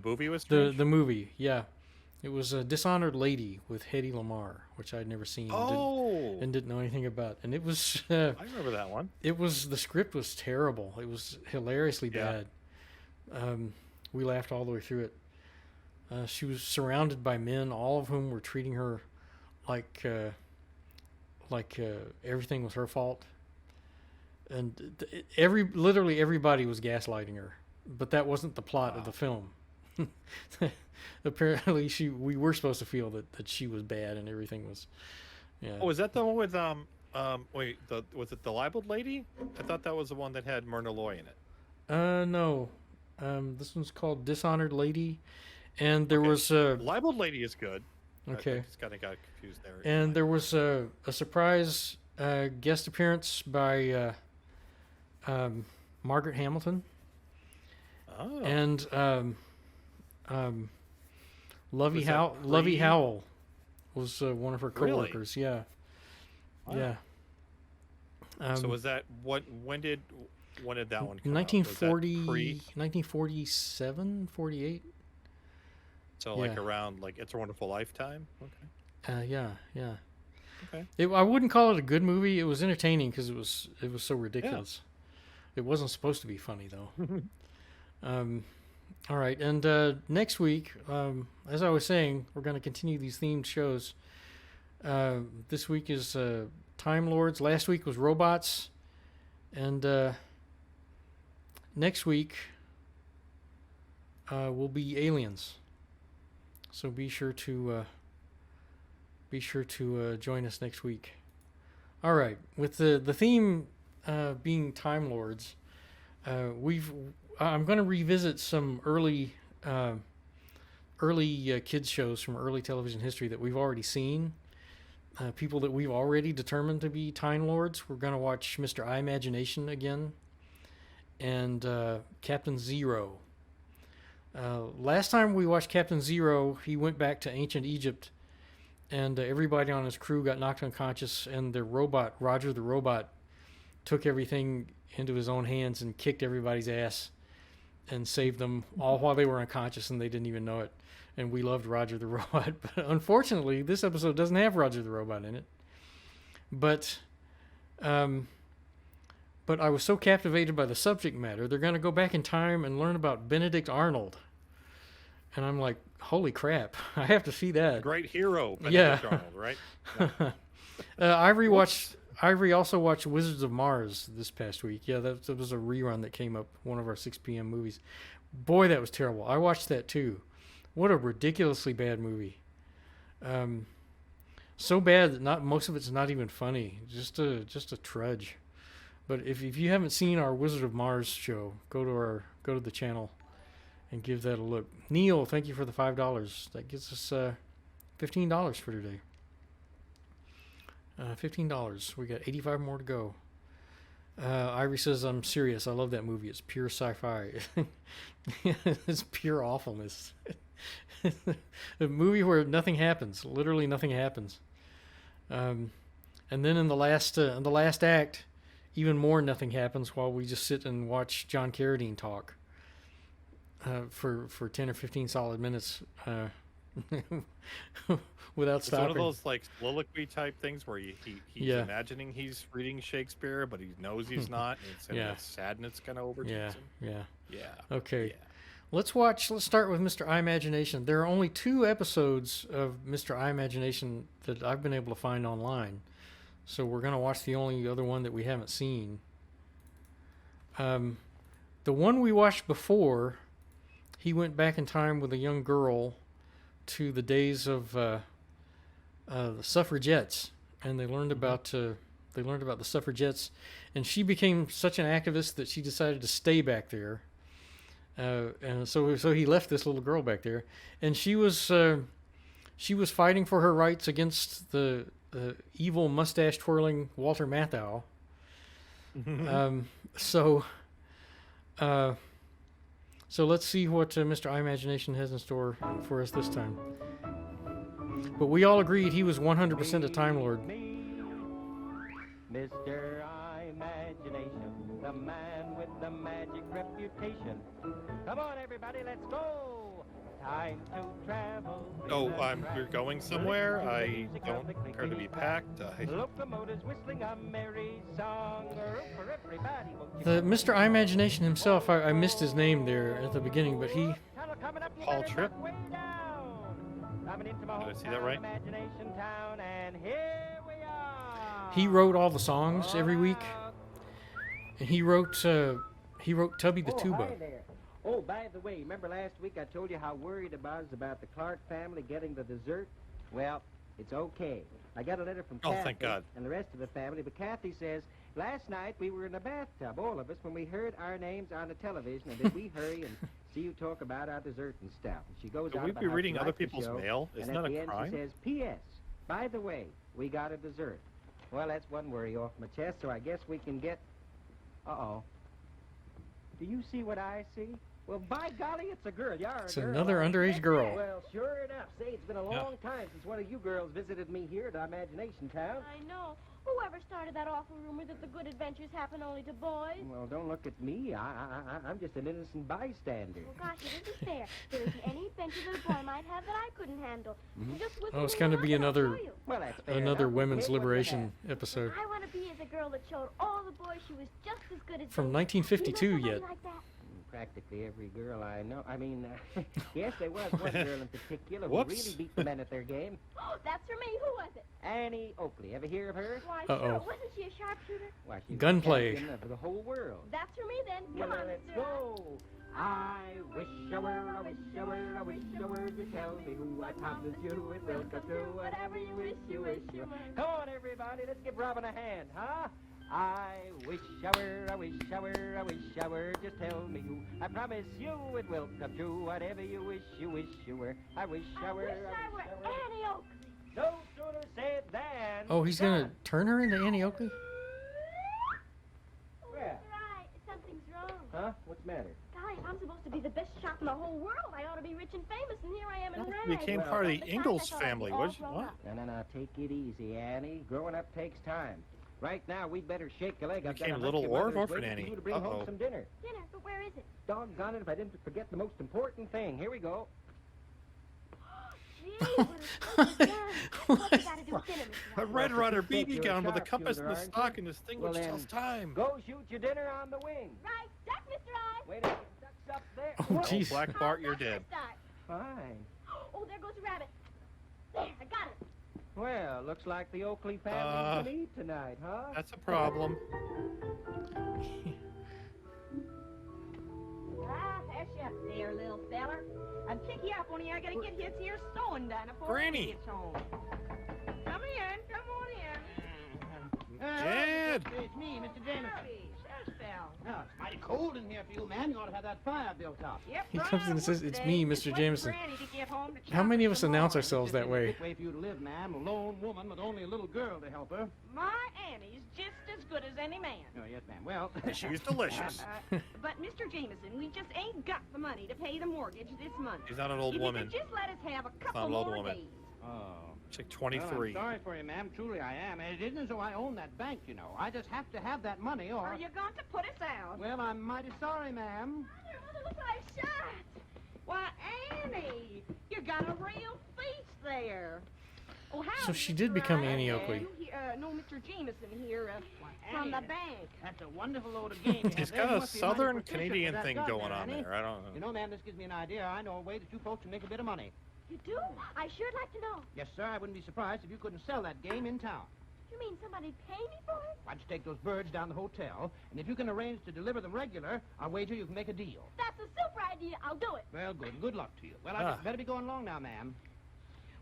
movie was strange? The movie, yeah. It was a Dishonored Lady with Hedy Lamarr, which I'd never seen and didn't know anything about. And it was... I remember that one. The script was terrible. It was hilariously bad. We laughed all the way through it. She was surrounded by men, all of whom were treating her like everything was her fault. And literally everybody was gaslighting her. But that wasn't the plot of the film. Apparently, we were supposed to feel that she was bad and everything was. Yeah. Oh, is that the one with was it the libeled lady? I thought that was the one that had Myrna Loy in it. No. This one's called Dishonored Lady, and there was libeled lady is good. Okay. I just kind of got confused there. And there was a surprise guest appearance by Margaret Hamilton. Oh. And Lovey Howell was one of her coworkers. Really? Yeah. Wow. Yeah. So was that when did that one come 1940, out? Was that 1947, 48. So like around It's a Wonderful Lifetime? Okay. Yeah. Okay. I wouldn't call it a good movie. It was entertaining because it was so ridiculous. Yeah. It wasn't supposed to be funny though. All right, and next week, as I was saying, we're going to continue these themed shows. This week is Time Lords. Last week was robots, and next week will be aliens. So be sure to join us next week. All right, with the theme being Time Lords, I'm going to revisit some early kids shows from early television history that we've already seen. People that we've already determined to be Time Lords. We're going to watch Mr. Imagination again and Captain Zero. Last time we watched Captain Zero, he went back to ancient Egypt, and everybody on his crew got knocked unconscious, and the robot, Roger the Robot, took everything into his own hands and kicked everybody's ass and saved them all while they were unconscious and they didn't even know it. And we loved Roger the Robot. But unfortunately, this episode doesn't have Roger the Robot in it. But I was so captivated by the subject matter, they're going to go back in time and learn about Benedict Arnold. And I'm like, holy crap, I have to see that. Great hero, Benedict Arnold, right? Yeah. Ivory also watched Wizards of Mars this past week. Yeah, that was a rerun that came up, one of our 6 p.m. movies. Boy, that was terrible. I watched that too. What a ridiculously bad movie. So bad that most of it's not even funny. Just a trudge. But if you haven't seen our Wizard of Mars show, go to the channel and give that a look. Neil, thank you for the $5. That gets us $15 for today. $15. We got 85 more to go. Ivory says, I'm serious. I love that movie. It's pure sci-fi. It's pure awfulness. A movie where nothing happens. Literally nothing happens. And then in the last act, even more nothing happens while we just sit and watch John Carradine talk for 10 or 15 solid minutes. Without stopping. It's one of those soliloquy type things where he's imagining he's reading Shakespeare, but he knows he's not. And that sadness kind of overtakes him. Yeah. Okay. Yeah. Let's start with Mr. Imagination. There are only 2 episodes of Mr. Imagination that I've been able to find online. So we're going to watch the only other one that we haven't seen. The one we watched before, he went back in time with a young girl to the days of the suffragettes, and they learned about the suffragettes, and she became such an activist that she decided to stay back there And so he left this little girl back there, and she was fighting for her rights against the evil mustache twirling Walter Matthau. So let's see what Mr. Imagination has in store for us this time. But we all agreed he was 100% a Time Lord. Mr. Imagination, the man with the magic reputation. Come on, everybody, let's go. Time to travel. You're going somewhere? I don't care to be packed. Locomotives whistling a merry song for everybody. The Mr. Imagination himself, I missed his name there at the beginning, but he... Paul Tripp? Did I see that right? Imagination Town, and here we are. He wrote all the songs every week. And he wrote Tubby the Tuba. Hi there. Oh, by the way, remember last week I told you how worried I was about the Clark family getting the dessert? Well, it's okay. I got a letter from Kathy thank God. and the rest of the family, but Kathy says, last night we were in a bathtub, all of us, when we heard our names on the television, and did we hurry and see you talk about our dessert and stuff. And she goes Could on we about be how reading she other likes the people's show, mail? Isn't and that at the a end crime? she says, P.S. By the way, we got a dessert. Well, that's one worry off my chest, so I guess we can get... Uh-oh. Do you see what I see? Well, by golly, it's a girl. You're It's a girl. another underage girl. Well, sure enough. Say, it's been a long time since one of you girls visited me here at Imagination Town. I know. Whoever started that awful rumor that the good adventures happen only to boys? Well, don't look at me. I'm just an innocent bystander. Well, gosh, it isn't fair. There isn't any adventure that a boy might have that I couldn't handle. Mhm. Just Oh, it's going to be another Well, that's fair another enough. women's Take what you liberation episode I want to be as a girl that showed all the boys she was just as good as from they. 1952 You know somebody yet. like that? Practically every girl I know. I mean, yes, there was one girl in particular who Whoops. really beat the men at their game. Oh, that's for me. Who was it? Annie Oakley. Ever hear of her? Why, Uh-oh. sure. Wasn't she a sharpshooter? Why, she was Gunplay. the champion of the whole world. That's for me then. Come Well, on, let's Mr. go. I wish I were, I wish I were, I wish I were to tell me who I promise you it will come true. Whatever you wish, you wish you were. Come on, everybody, let's give Robin a hand, huh? I wish I were, I wish I were, I wish I were. Just tell me who. I promise you it will come true. Whatever you wish you were. I wish I were, I were Annie Oakley. No sooner said than. Oh, he's going to turn her into Annie Oakley? Where? Right, something's wrong. Huh? What's the matter? Golly, if I'm supposed to be the best shot in the whole world, I ought to be rich and famous, and here I am in rags. Became part of the Besides, Ingalls I thought I'd family. be all Was grown what? up. No, take it easy, Annie. Growing up takes time. Right now, we'd better shake a leg. I've Became got a Little hunch your Orphan mother's waiting Annie. for you to bring home Uh-oh. some dinner. Dinner, but where is it? Doggone it if I didn't forget the most important thing. Here we go. Gee, what a good gun. What you gotta do with dinner, Mr. A Rogers? Red Runner Think BB you're a gun with a compass and a sharpshooter, aren't stock you? and distinguished Well, then, tells time. Go shoot your dinner on the wing. Right, duck, Mr. I. Wait a minute, ducks up there. Oh, Whoa. jeez. Black Bart, you're dead. Fine. Oh, there goes the rabbit. There, I got it. Well, looks like the Oakley family's gonna eat tonight, huh? That's a problem. Ah, hush up there, little feller. And pick you up only I gotta get his here sewing done before Granny. he gets home. Come in, come on in. Dad. It's me, Mr. Jameson. Howdy, shush, pal. Now, it's mighty cold in here for you, man. You ought to have that fire built up. Yep, He right comes in on and says, work "It's today. me, Just Mr. waiting Jameson." for Granny to get home to How chop many up of us some announce more. ourselves It's that just a way? quick way for you to live, ma'am. A lone woman with only a little girl to help her. My Annie's just as good as any man. Oh, yes, ma'am. Well, She's delicious. But, Mr. Jameson, we just ain't got the money to pay the mortgage this month. She's not an old If woman. you could just let us have a not couple an old more woman. days. oh. She's like Well, 23. I'm sorry for you, ma'am. Truly, I am. It isn't as though I own that bank, you know. I just have to have that money, or... Are you going to put us out? Well, I'm mighty sorry, ma'am. Mother, look like shot. Why, Annie, you got a real feast there. Oh, how So she did become Annie Oakley. No, Mr. Jameson here from the bank. That's a wonderful load of game. He's There got a must be money southern for a t-shirt Canadian for that thing gun going on Annie. there. I don't You know. know, ma'am, this gives me an idea. I know a way that you folks can make a bit of money. You do? I sure'd like to know. Yes, sir. I wouldn't be surprised if you couldn't sell that game in town. You mean somebody'd pay me for it? Why don't you take those birds down to the hotel, and if you can arrange to deliver them regular, I'll wager you can make a deal. That's a super idea. I'll do it. Well, good. Good luck to you. Well, I Ah. just better be going along now, ma'am.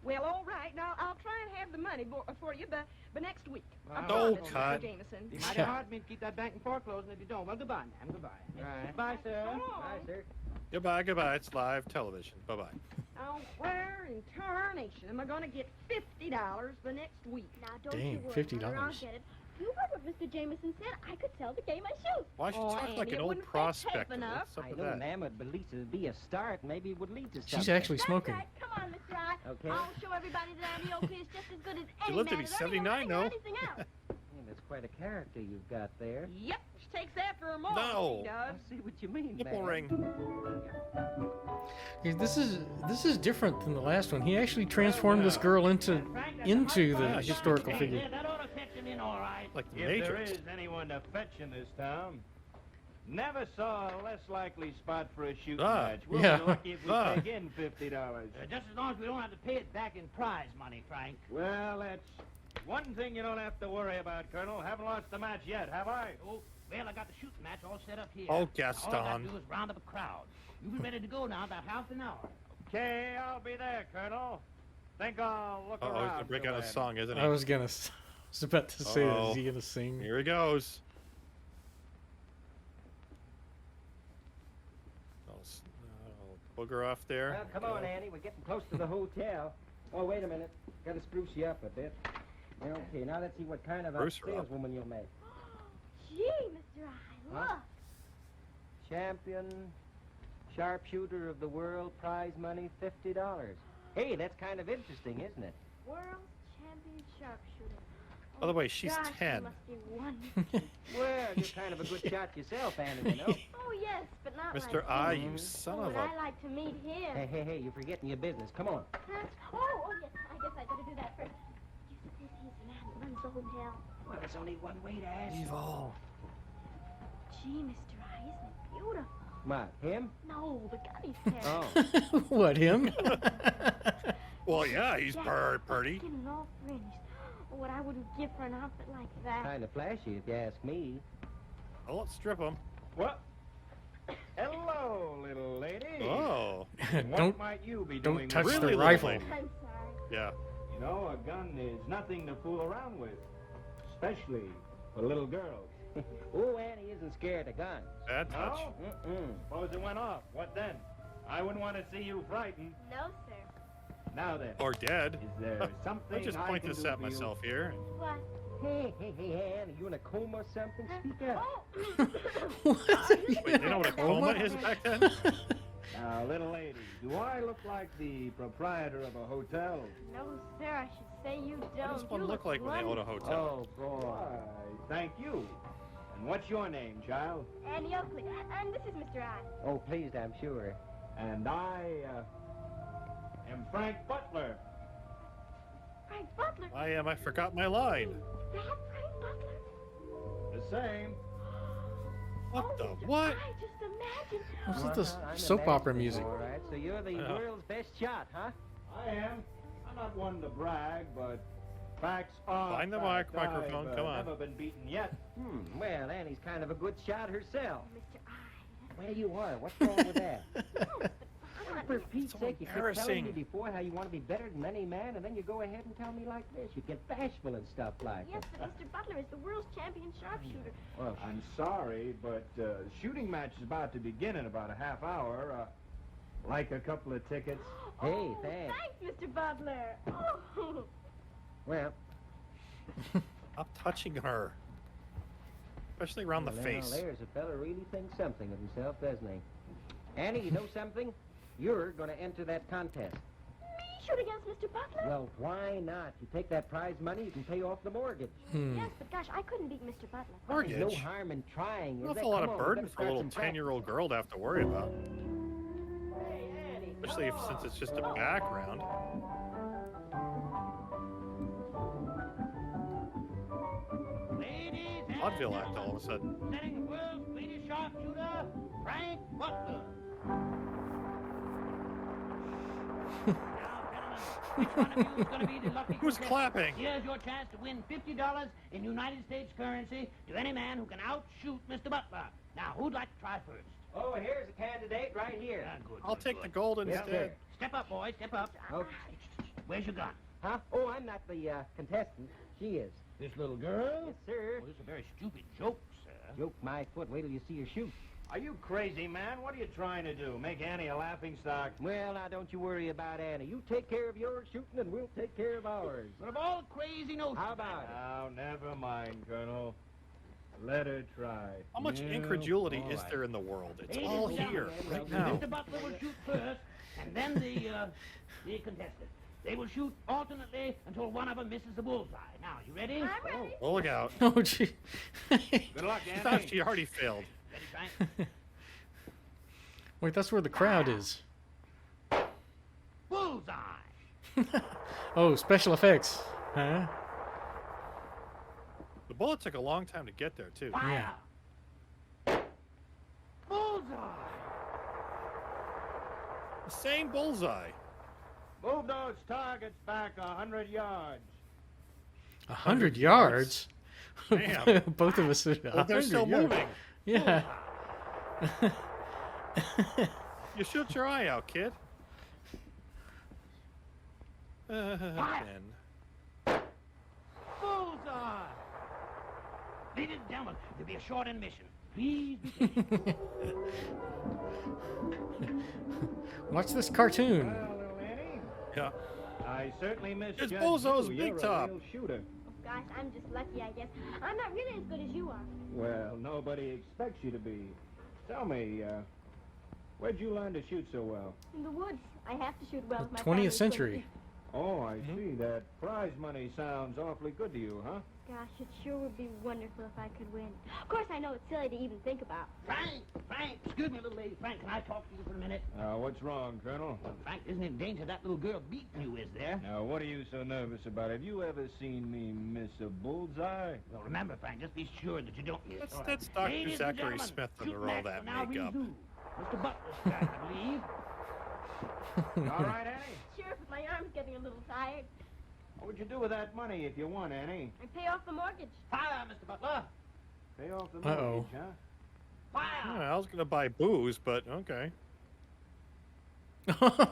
Well, all right. Now, I'll try and have the money for you but next week. I Well, No, promise, cut. Mr. Jameson. Be mighty hard for me to keep that bank in foreclosure if you don't. Well, goodbye, ma'am. Goodbye. Right. Goodbye, sir. So long. Bye, sir. Goodbye, goodbye. It's live television. Bye-bye. Oh, where in tarnation am I going to get $50 the next week? Now, don't Dang, you worry, $50. Mother, I'll get it. You heard what Mr. Jameson said. I could sell the game I shoot. Why should you talk Annie, like an it old wouldn't fetch prospector? enough. What's up I with know, that? ma'am, but at least it'd be a start. Maybe it would lead to something. She's actually That's smoking. right. Come on, Mr. I. Okay. I'll show everybody that Annie Oakley is just as good as any lived to man be has ever 79, or though. anything else. Hey, that's quite a character you've got there. Yep, she takes after her mom. No. She I does. see what you mean, Nipple ma'am. ring. This is different than the last one. He actually transformed this girl into the historical figure. Yeah, that ought to catch him in all right. Like the If there Matrix. is anyone to fetch in this town, never saw a less likely spot for a shooting match. We'll yeah. be lucky if we Ah. take in $50. Just as long as we don't have to pay it back in prize money, Frank. Well, that's one thing you don't have to worry about, Colonel. Haven't lost the match yet, have I? Oh, well, I got the shooting match all set up here. Oh, All I gotta Gaston. do is round up a crowd. You be ready to go now about half an hour. Okay, I'll be there, Colonel. Think I'll look Uh-oh, he's around. gonna break till out a then. song, isn't he? I was about to say, Uh-oh. is he gonna sing? Here he goes. Booger off there. Well, come on, Annie. We're getting close to the hotel. Oh, wait a minute. Got to spruce you up a bit. Okay, now let's see what kind of a Spruce her up. saleswoman you'll make. Gee, Mr. I, look. Champion, sharpshooter of the world, prize money $50. Hey, that's kind of interesting, isn't it? World champion sharpshooter. By the way, she's Gosh, 10. You must be wonderful. Well, you're kind of a good shot yourself, Annie, you know. Oh, yes, but not Mr. like I, him. you son Oh, of but a... I like to meet him. Hey, you're forgetting your business. Come on. Huh? Oh, yes, I guess I better do that first. You suppose he's the man who runs the hotel? Well, there's only one way to ask. Evil. Gee, Mr. I, isn't it beautiful? What, him? No, the guy he's carrying. Oh. What, him? Well, yeah, he's pretty. Skin and all fringed. Oh, what I wouldn't give for an outfit like that. Kind of flashy, if you ask me. Well, let's strip him. What? Hello, little lady. Oh. What Don't- might you be don't doing? touch with the me? rifle. I'm sorry. Yeah. You know, a gun is nothing to fool around with, especially for little girls. Oh, Annie isn't scared of guns. Bad touch. No? Suppose it went off. What then? I wouldn't want to see you frightened. No, sir. Now then, Or dead. is there something I just I point can this do at for you? myself here. What? Hey, Annie, you in a coma or something? Speak up. Oh. Wait, you know what a coma is back then? Now, little lady, do I look like the proprietor of a hotel? No, sir, I should say you don't. What does one You look like when they own a hotel? Oh, boy. Why, thank you. And what's your name, child? Annie Oakley. And this is Mr. I. Oh, pleased, I'm sure. And I am Frank Butler. Frank Butler. I forgot my line. That Frank Butler? The same. What the Mr. what? I just imagine. What's with Well, this I'm soap opera imagining, music? All right, so you're the Yeah. world's best shot, huh? I am. I'm not one to brag, but facts are Find the facts. microphone, I've come on. never been beaten yet. Well, Annie's kind of a good shot herself. Mr. I. Well, you are. What's wrong with that? For Pete's So sake, you kept telling embarrassing. me before how you want to be better than any man, and then you go ahead and tell me like this. You get bashful and stuff like Yes, that. but Mr. Butler is the world's champion sharpshooter. Well, I'm sorry, but shooting match is about to begin in about a half hour. Like a couple of tickets. Hey, Oh, thanks. thanks, Mr. Butler. Oh. Well, Stop touching her. Especially around the now, face. there's a fella really thinks something of himself, doesn't he? Annie, you know something? You're going to enter that contest. Me shoot against Mr. Butler? Well, why not? You take that prize money, you can pay off the mortgage. Yes, but gosh, I couldn't beat Mr. Butler. There's Mortgage? no harm in trying. An is there? awful lot Come of on, we burden better for a start little some 10-year-old girl to have to worry about. Especially since it's just a background. Ladies Vaudeville act all of a sudden. presenting the world's greatest sharpshooter, Frank Butler. Which one of you is going to be the lucky Who's contestant? clapping? Here's your chance to win $50 in United States currency to any man who can outshoot Mr. Butler. Now, who'd like to try first? Oh, here's a candidate right here. Good, I'll take the gold instead. Step up, boys, step up. Okay. Where's your gun? Huh? Oh, I'm not the contestant. She is. This little girl? Yes, sir. Oh, this is a very stupid joke, sir. Joke my foot. Wait till you see her shoot. Are you crazy, man? What are you trying to do? Make Annie a laughingstock? Well, now, don't you worry about Annie. You take care of your shooting, and we'll take care of ours. But of all crazy notions... How about it? Now, never mind, Colonel. Let her try. How much incredulity is there in the world? It's all here, right now. Mr. Butler will shoot first, and then the contestant. They will shoot alternately until one of them misses the bullseye. Now, you ready? I'm ready. Oh, look out. Oh, gee. Good luck, Annie. She already failed. Ready, Frank? Wait, that's where the crowd is. Bullseye! Oh, special effects. Huh? The bullet took a long time to get there, too. Fire! Bullseye! The same bullseye. Move those targets back 100 yards. 100 yards? Damn. Both of us are Well, they're 100 still yards. moving. Yeah. You shoot your eye out, kid. Ben. Bullseye! Ladies and gentlemen, there'll be a short intermission. Please be patient. Watch this cartoon. Well, little Annie, Yeah. I certainly missed It's you. Bozo's You're Big a Top. real shooter. Oh, gosh, I'm just lucky, I guess. I'm not really as good as you are. Well, nobody expects you to be. Tell me, where'd you learn to shoot so well? In the woods, I have to shoot well with my 20th family's century. close. Oh, I see. That prize money sounds awfully good to you, huh? Gosh, it sure would be wonderful if I could win. Of course, I know it's silly to even think about. Frank, excuse me, little lady. Frank, can I talk to you for a minute? What's wrong, Colonel? Well, Frank, isn't it in danger that little girl beating you, is there? Now, what are you so nervous about? Have you ever seen me miss a bullseye? Well, remember, Frank, just be sure that you don't miss. That's Dr. Ladies and Zachary gentlemen, Smith under shoot all match that will now makeup. resume. Mr. Butler's turn, I believe. All right, Annie. Sure, but my arm's getting a little tired. What would you do with that money if you won, Annie? I pay off the mortgage. Fire, Mr. Butler. Pay off the mortgage, huh? Fire. Yeah, I was going to buy booze, but okay. Oh,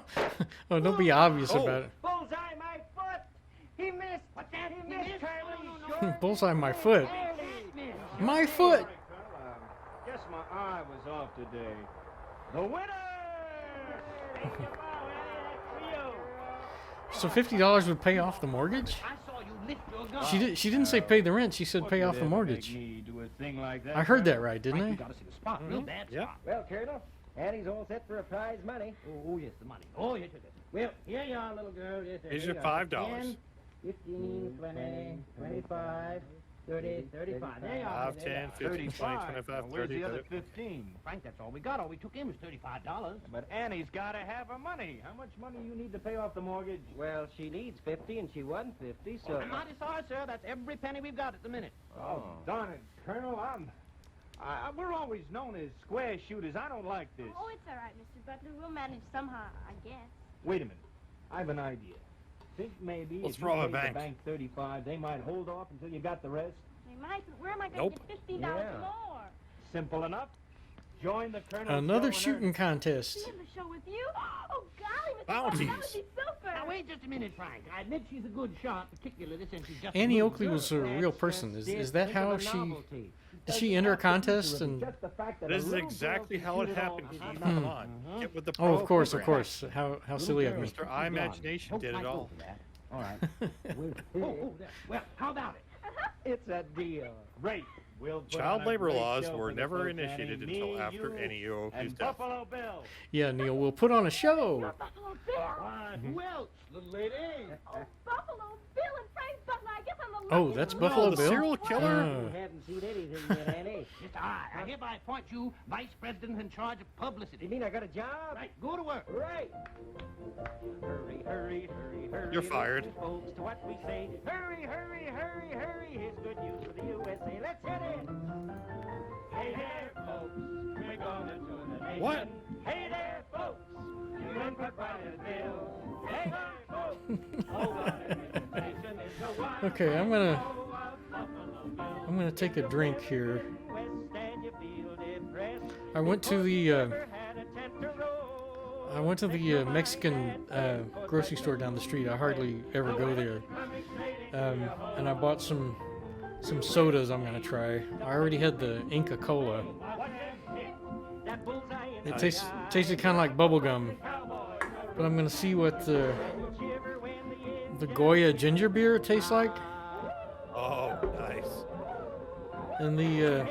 don't be obvious about it. Bullseye, my foot. He missed. What's that? He missed, Charlie. Bullseye my foot. My foot. Well, guess my eye was off today. The winner! Take your bow, Annie. That's for you. So $50 would pay off the mortgage? I saw you lift your gun. She didn't say pay the rent. She said What pay would off the ever mortgage. make me do a thing like that, I heard that Colonel? right, didn't Frank, you I? gotta see the spot. Real bad Yeah. spot. Well, Colonel, Annie's all set for a prize money. Oh, yes, the money. Oh, yes, yes, yes. Well, here you are, little girl. Yes, sir. Here's Here your you are. $5. 10, 15, 20, 25, 30, 35. There you are. 5, 10, 15, 20, 25, Now, where's 30, the other 30. 15? Frank, that's all we got. All we took in was $35. But Annie's got to have her money. How much money you need to pay off the mortgage? Well, she needs 50 and she won 50, so... I'm mighty sorry, sir. That's every penny we've got at the minute. Oh, darn it, Colonel. We're always known as square shooters. I don't like this. Oh, it's all right, Mr. Butler. We'll manage somehow, I guess. Wait a minute. I have an idea. Think maybe Let's if you rob a paid bank. the bank 35, they might hold off until you got the rest? They might, but where am I going Nope. to get $15 Yeah. more? Simple enough. Join the Colonel. Another shooting contest. Be on the show with you? Oh, golly, Mr. Butler, Bounties. that would be super. Now, wait just a minute, Frank. I admit she's a good shot, particularly since she's just Annie a Oakley little was a girl. real person. Is that how she... Did she enter a contest and... This is exactly how it happened. Keith. Come on. Get with the Oh, of course, program. of course. How silly of me. Mr. I Imagination did it all. All right. There. Well, how about it? It's a deal. Great. We'll put Child on a labor great laws show were for the never folks, initiated Annie, until me, after you, Annie Oakley's and death. Buffalo Bill. Yeah, Neil, we'll put on a show. Buffalo Bill. Who else, little lady? Oh, Buffalo Bill and Frank Butler. I guess I'm the Oh, luckiest that's one. Buffalo the Bill? serial killer? You haven't seen anything yet, Annie. Mr. I hereby appoint you Vice President in charge of publicity. You mean I got a job? Right, go to work. Right. Hurry, hurry, hurry, hurry. You're fired. listen, folks, to what we say. Hurry, hurry, hurry, hurry. Here's good news for the USA. Let's hit it. Hey there, folks. We're gonna tune the nation. What? Hey there, folks. You run for Brian Bill. Hey there, folks. Oh, what an invitation is the one. Okay, I'm gonna take a drink here. West and you feel depressed. I went to the Never had a tent to roll. Mexican grocery store down the street. I hardly ever go there. And I bought some sodas I'm gonna try. I already had the Inca Cola. It tasted kind of like bubble gum. But I'm gonna see what the Goya ginger beer tastes like. Oh, nice. And the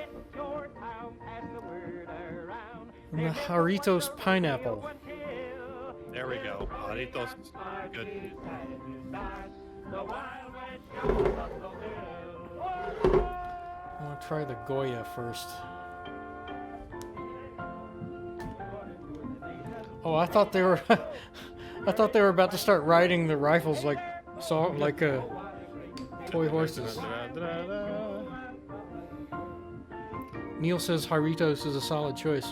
Jarritos pineapple. There we go. Jarritos, good. I'm gonna try the Goya first. Oh, I thought they were, I thought they were about to start riding the rifles like toy horses. Neil says Jarritos is a solid choice.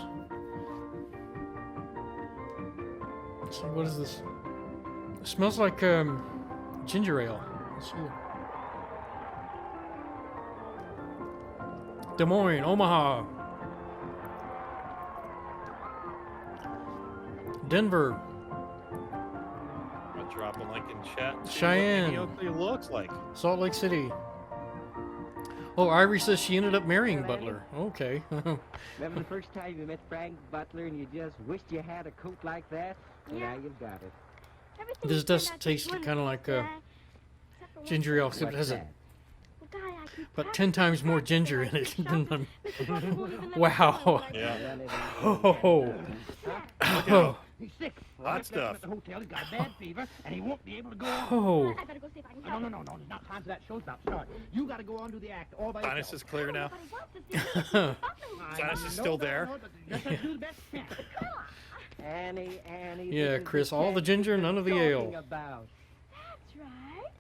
So what is this? It smells like ginger ale. Let's see. Des Moines, Omaha, Denver. I'll drop a link in chat. Cheyenne. What he looks like. Salt Lake City. Oh, Ivory says she ended up marrying Butler. Okay. Remember the first time you met Frank Butler and you just wished you had a coat like that? Yeah. Now you've got it. This does taste kind of like ginger ale, except it has about 10 times more ginger in it. Wow. Yeah. Oh. He's sick. Hot stuff. At the hotel, he's got a bad fever, and he won't be able to go on. Oh. I better go see if I can help. No, there's not time for that. Show's about to start. You got to go on to the act all by yourself. Sinus is clear now. Sinus is still there. Just have to do the best you can. Annie. Yeah, Chris, all the ginger, none of the ale. That's right.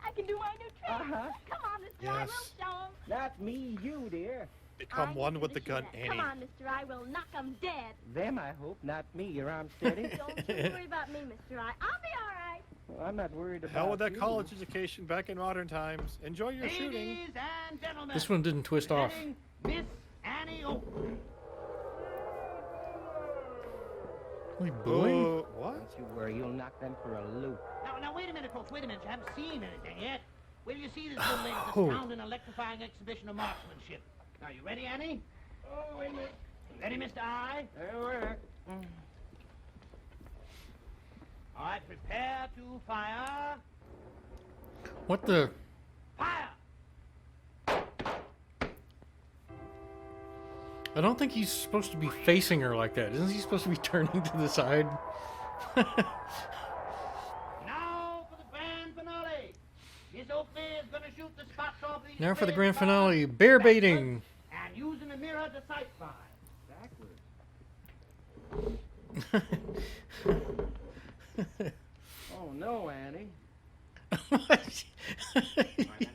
I can do my new trick. Come on, Mr. I will show 'em. Not me, you, dear. Become one with the gun, Annie. Come on, Mr. I will knock 'em dead. Them, I hope, not me. Your arm steady. Don't you worry about me, Mr. I. I'll be all right. Well, I'm not worried about Hell with that you. college education back in modern times. Enjoy your shooting. Ladies and gentlemen, This one didn't twist off. Miss Annie Oakley. Wait, booing? What? Don't you worry, you'll knock them for a loop. Now, wait a minute, folks. Wait a minute. You haven't seen anything yet. Wait till you see this little lady's Oh. astounding, electrifying exhibition of marksmanship. Now, you ready, Annie? Oh, wait a minute. Ready, Mr. I? That'll work. All right, prepare to fire. What the? Fire! I don't think he's supposed to be facing her like that. Isn't he supposed to be turning to the side? Now for the grand finale. Miss Oakley is going to shoot the spots off these Now for the red grand bars finale, bear baiting. and using a mirror to sight find. Backwards. Oh, no, Annie. All right,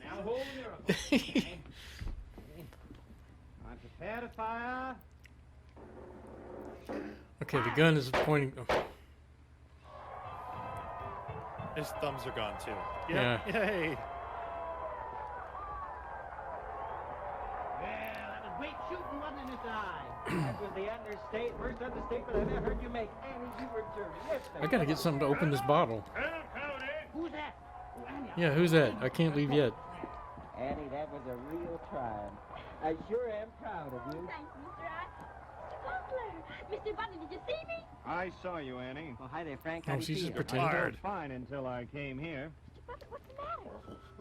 now hold the mirror. folks, okay? I'm prepared to fire. Okay, the gun is pointing. Oh. His thumbs are gone too. Yeah. Yay. Well, that was great shooting, wasn't it, Mr. I? That was the first understatement I've ever heard you make. Annie, you were terrific. I gotta get something to open this bottle. Who's that? Oh, Annie, Yeah, who's that? I can't leave yet. Annie, that was a real triumph. I sure am proud of you. Thanks, Mr. I. Mr. Butler, did you see me? I saw you, Annie. Well, hi there, Frank. Oh, How do she's you just feel? pretending. I felt fine until I came here. Mr. Butler, what's the matter?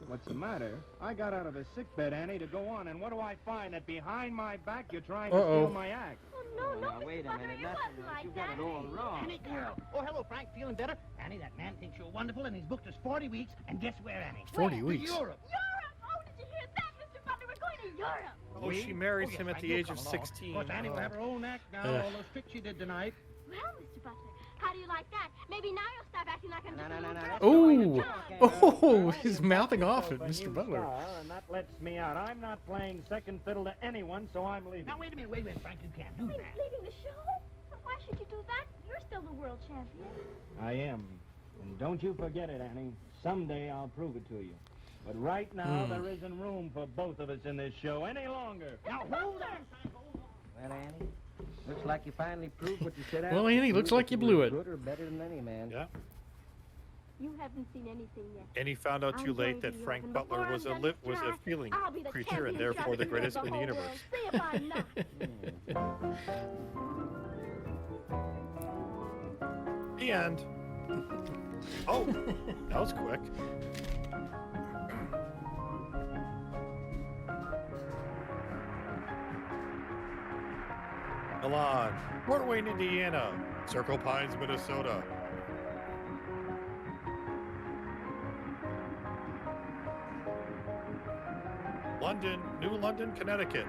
What's the matter? I got out of the sickbed, Annie, to go on, and what do I find? That behind my back you're trying to Uh-oh. steal my act. Oh, no, Now, Mr. wait a Butler, minute. it Nothing. wasn't like You that. got it all wrong. Annie, girl. Oh, hello, Frank. Feeling better? Annie, that man thinks you're wonderful, and he's booked us 40 weeks. And guess where, Annie? 40 To weeks. Europe. Europe! Oh, did you hear that, Mr. Butler? We're going to Europe. Oh, she marries him at Frank, the you'll age of come along. 16. Of course, Annie will have her own act now. Yeah. All those tricks she did tonight. Well, Mr. Butler, how do you like that? Maybe now you'll stop acting like I'm just a little girl. Oh, he's mouthing off at A Mr. new Butler. star, and that lets me out. I'm not playing second fiddle to anyone, so I'm leaving. Now, wait a minute, Frank. You can't do that. Leaving the show? Why should you do that? You're still the world champion. I am. And don't you forget it, Annie. Someday I'll prove it to you. But right now, there isn't room for both of us in this show any longer. Now, hold on, Frank. Hold on. Well, Annie, looks like you finally proved what you said out. Well, Annie, looks like you blew it. Good or better than any man. Yeah. You haven't seen anything yet. And he found out too I'm late going that to Frank Europe, and Butler before was a I'm done was a tonight, feeling I'll be the creature and champion therefore the champion greatest of in the whole universe. world. See if I'm not. the end. Oh, that was quick. Milan, Fort Wayne, Indiana, Circle Pines, Minnesota. London, New London, Connecticut.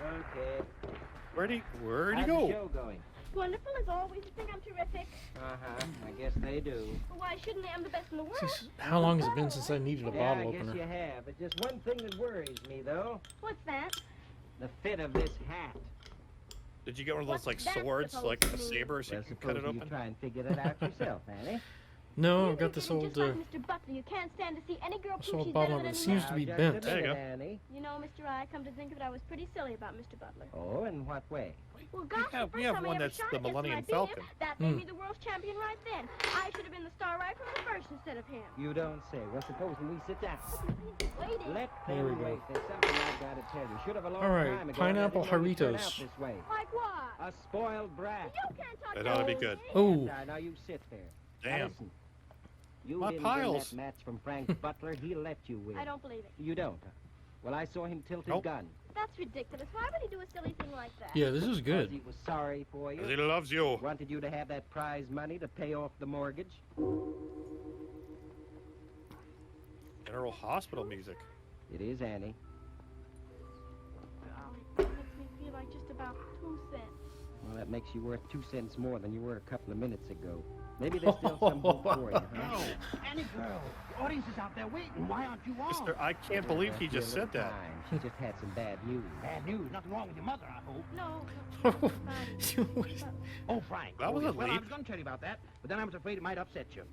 Okay. Where'd he How's the go? show going? Wonderful as always. You think I'm terrific? Uh-huh. I guess they do. Well, why shouldn't they? I'm the best in the world. How long has it been since I needed a bottle I opener? guess you have. But just one thing that worries me, though. What's that? The fit of this hat. Did you get one of those like swords, like a saber, so you can cut it open? You try and figure that out yourself, Annie. No, I've got this old Mr. Butler, you can't stand to see any girl this prove old she's bottle better of than it anyone seems to be Now, bent. just a minute, Annie. You know, Mr. I come to think of it, I was pretty silly about Mr. Butler. Oh, in what way? Well, gosh, we have one that's the Millennium Falcon. That made me the world's champion right then. I should have been the star right from the first instead of him. You don't say. Well, supposing we sit down. Waiting. Let There we them go. wait. There's something I've got to tell you. Should have a long All right, time ago. pineapple I didn't know you'd turn Jarritos. out this way. Like what? A spoiled brat. You can't talk That ought to be good. Oh. Now you sit there. Damn. Now listen. You My didn't piles. win that match from Frank Butler. He let you win. I don't believe it. You don't, huh? Well, I saw him tilt his Nope. gun. That's ridiculous. Why would he do a silly thing like that? Yeah, this is Because good. he was sorry for you. He loves you. Wanted you to have that prize money to pay off the mortgage. General Hospital music. It is, Annie. It makes me feel like just about 2 cents. Well, that makes you worth 2 cents more than you were a couple of minutes ago. Maybe there's still some hope for you, huh? No, Annie girl, the audience is out there waiting. Why aren't you on? Mister, I can't believe he just said that. She just had some bad news. Bad news. Nothing wrong with your mother, I hope. No. Oh, Frank. That was a Well, I leap. was going to tell you about that, but then I was afraid it might upset you.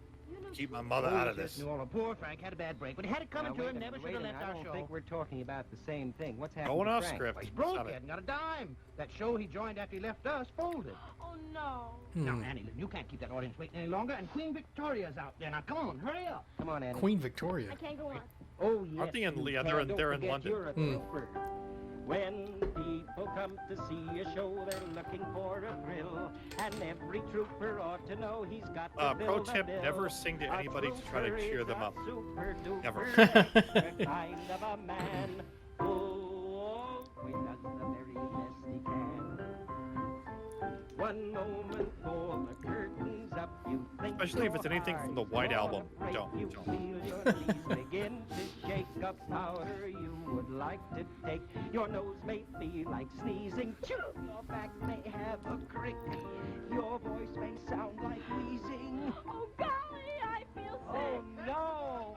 Keep my mother out of this. Well, poor Frank had a bad break, but he had it coming Now, to wait him. a Never minute, should have wait a left minute. I our don't show. think we're talking about the same thing. What's happened Going to off Frank? script. He's broke. Stop He it. hasn't got a dime. That show he joined after he left us folded. Oh, no. Now, Annie, listen, you can't keep that audience waiting any longer, and Queen Victoria's out there. Now, come on, hurry up. Come on, Annie. Queen Victoria. I can't go on. Oh, yes. Aren't they in? you Yeah, can. they're in. Don't They're in forget London. You're a trooper. When people come to see a show, they're looking for a thrill, and every trooper ought to know he's got to Pro build a tip: bill. never sing to A anybody to try to trooper cheer is them a up. super-duper Ever. extra kind of a man who always does the very best he can. One moment for the curtains up, you think Especially if it's your anything from the heart's White gonna Album. break. Don't. You feel your knees begin to shake. A powder you would like to take. Your nose may feel like sneezing. Chew. Your back may have a crick. Your voice may sound like wheezing. Oh, golly, I feel sick. Oh,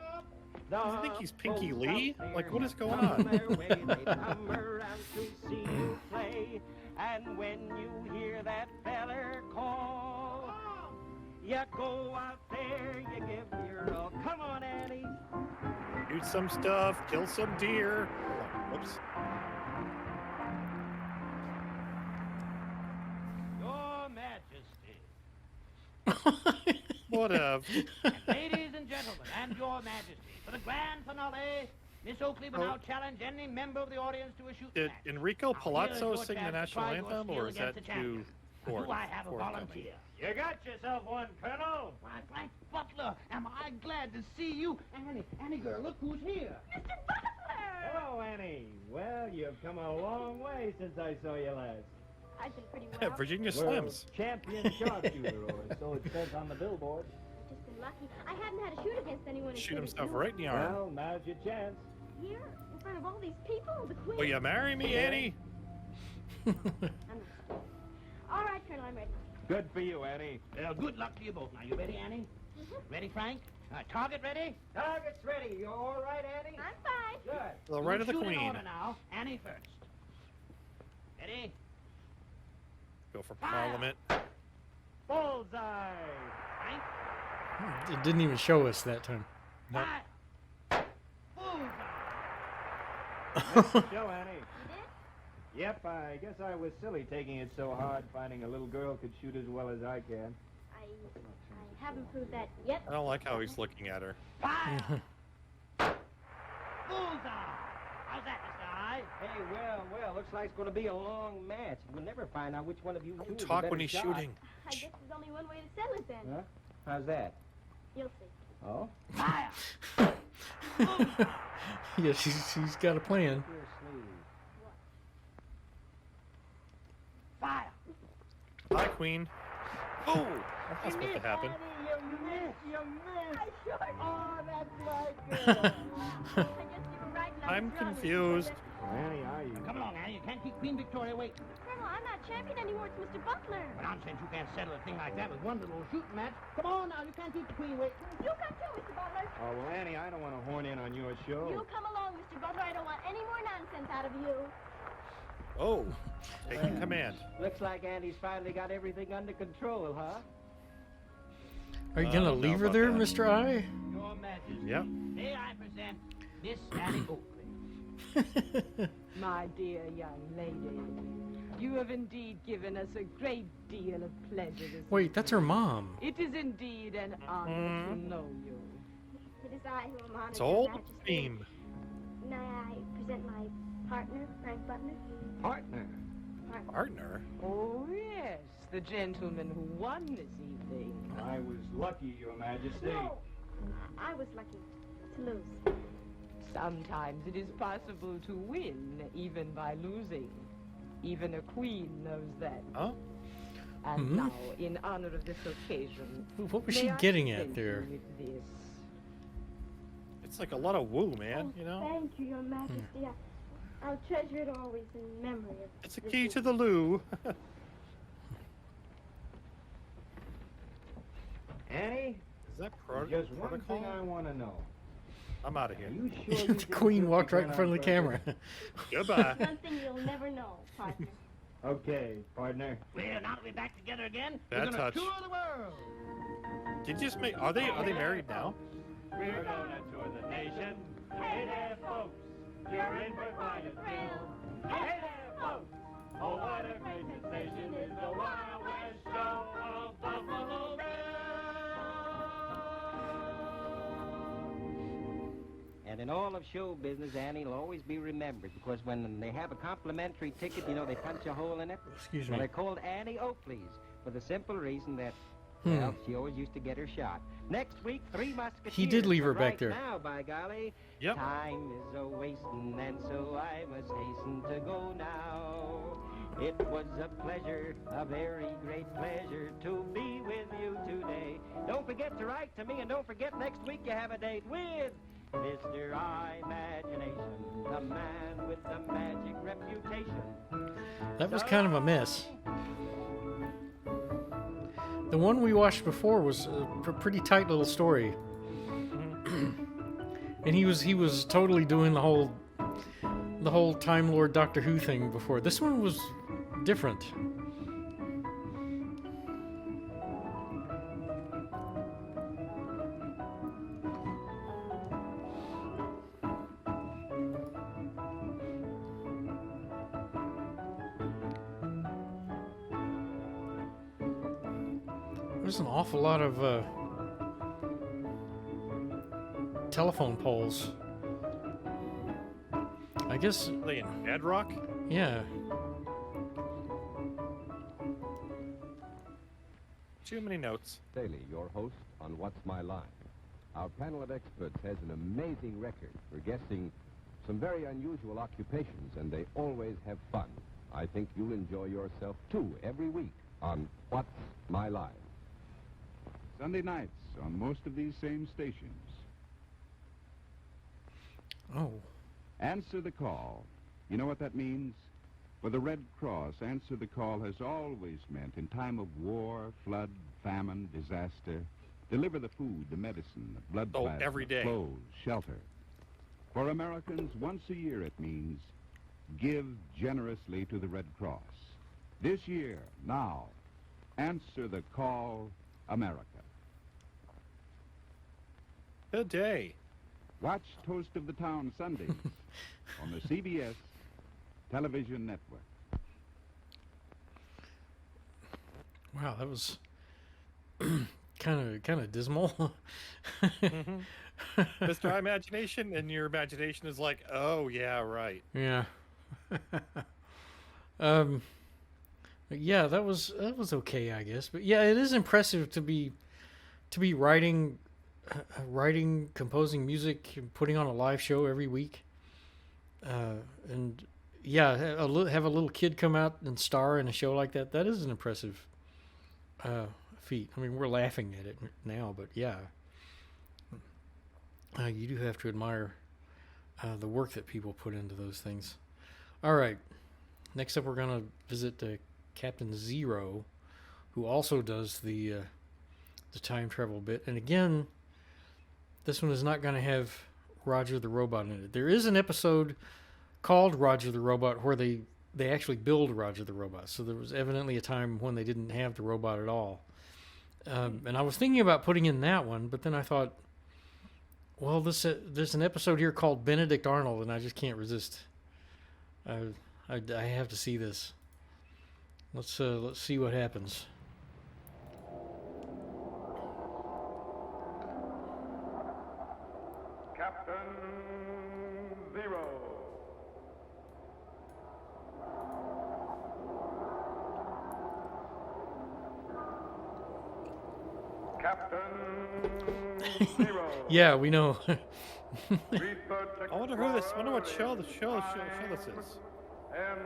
no. Do you think he's Pinky Lee? Like, what is going on on? their way, they come around to see you play. And when you hear that feller call, you go out there, you give your all. Come on, Annie. Shoot some stuff. Kill some deer. Whoops. Your Majesty. Whatever. Ladies and gentlemen, and your Majesty, for the grand finale, Miss Oakley will now challenge any member of the audience to a shoot Did match. Enrico Palazzo Here's your sing the chance to national try your anthem, skill or is that against the too champion. foreign? Do I have a forthcoming? volunteer? You got yourself one, Colonel. Why, Frank Butler, am I glad to see you. Annie girl, look who's here. Mr. Butler! Hello, Annie. Well, you've come a long way since I saw you last. I've been pretty well. Virginia World Slims. champion sharpshooter, or so it says on the billboard. I've just been lucky. I hadn't had a shoot against anyone. Shoot until himself you. right in the arm. Well, now's your chance. Here, in front of all these people, the Queen. Will you marry me, Annie? I'm not scared. All right, Colonel, I'm ready. Good for you, Annie. Good luck to you both. Now, you ready, Annie? Ready, Frank? Target ready? Target's ready. You all right, Annie? I'm fine. Good. To the right of the Shoot in Queen. order now. Annie first. Ready? Go for Parliament. Bullseye. Frank? It didn't even show us that time. Nope. Nice show, Annie. Yep, I guess I was silly taking it so hard finding a little girl could shoot as well as I can. I haven't proved that yet. I don't like how he's looking at her. Fire! Bullseye! How's that, Mr. Eye? right. Hey, well, looks like it's going to be a long match. We'll never find out which one of you two is the Talk better when he's shot. shooting. I guess there's only one way to settle it then. Huh? How's that? You'll see. Oh? Fire! Yeah, she's got a plan. Fire! Hi, Queen. Oh, that's not supposed to happen. You missed. Oh, that's my girl. I'm confused. Annie, are you? Come along, Annie. You can't keep Queen Victoria waiting. Colonel, I'm not champion anymore. It's Mr. Butler. But nonsense, you can't settle a thing like that with one little shooting match. Come on now, you can't keep the Queen waiting. You come too, Mr. Butler. Oh, well, Annie, I don't want to horn in on your show. You come along, Mr. Butler. I don't want any more nonsense out of you. Oh, taking command. Looks like Andy's finally got everything under control, huh? Are you gonna leave her there, Mr. I? Your Majesty. Yep. May I present Miss Annie Oakley. My dear young lady, you have indeed given us a great deal of pleasure this Wait, that's her mom. It is indeed an honor to know you. It is I who am honored, It's Your old Majesty. theme. May I present my partner, Frank Butler? Partner. Partner? Oh, yes, the gentleman who won this evening. I was lucky, Your Majesty. No, I was lucky to lose. Sometimes it is possible to win even by losing. Even a queen knows that. Huh? And now, in honor of this occasion, What was may she I getting present at there? you with this? It's like a lot of woo, man, you know? Thank you, Your Majesty. I'll treasure it always in memory of It's a this key evening. to the loo. Annie, Is that there's just one protocol? thing I want to know. I'm out of here. Are you sure you The Queen walked right in front of the camera. Goodbye. Something you'll never know, partner. Okay, partner. Well, now that we're back together again, Bad we're gonna touch. tour the world. Did you just make? Are they married now? We're gonna tour the nation. Hey there, folks. You're in for quite a thrill. Hey there, folks. Oh, what a great sensation is the Wild West Show of Buffalo Bill. And in all of show business, Annie will always be remembered because when they have a complimentary ticket, you know, they punch a hole in it. Excuse Well, me. they're called Annie Oakleys for the simple reason that, well, she always used to get her shot. Next week, Three Musketeers. He did leave her but back right there. now, by golly, Yep. time is a-wasting, and so I must hasten to go now. It was a pleasure, a very great pleasure to be with you today. Don't forget to write to me, and don't forget next week you have a date with Mr. Imagination, the man with the magic reputation. That was kind of a mess. The one we watched before was a pretty tight little story. And he was totally doing the whole Time Lord Doctor Who thing before. This one was different. There's an awful lot of telephone poles. I guess. Are they in bedrock? Yeah. Too many notes. Daly, your host on What's My Line. Our panel of experts has an amazing record for guessing some very unusual occupations, and they always have fun. I think you'll enjoy yourself, too, every week on What's My Line. Sunday nights on most of these same stations. Oh. Answer the call. You know what that means? For the Red Cross, answer the call has always meant in time of war, flood, famine, disaster, deliver the food, the medicine, the blood plasma, every day. clothes, shelter. For Americans, once a year it means give generously to the Red Cross. This year, now, answer the call, America. Good day. Watch Toast of the Town Sundays on the CBS television network. Wow, that was kind of dismal. Mr. Imagination, and your imagination is like, oh yeah, right. Yeah. Yeah, that was okay, I guess. But yeah, it is impressive to be writing, composing music, and putting on a live show every week. And yeah, have a little kid come out and star in a show like that. That is an impressive feat. I mean, we're laughing at it now, but yeah, you do have to admire the work that people put into those things. All right, next up, we're gonna visit Captain Zero, who also does the time travel bit. And again, this one is not going to have Roger the Robot in it. There is an episode called Roger the Robot where they actually build Roger the Robot. So there was evidently a time when they didn't have the robot at all. And I was thinking about putting in that one, but then I thought, well, there's an episode here called Benedict Arnold, and I just can't resist. I have to see this. Let's see what happens. Captain Zero. Captain Zero. Yeah, we know. I wonder who this. I wonder what show this is. And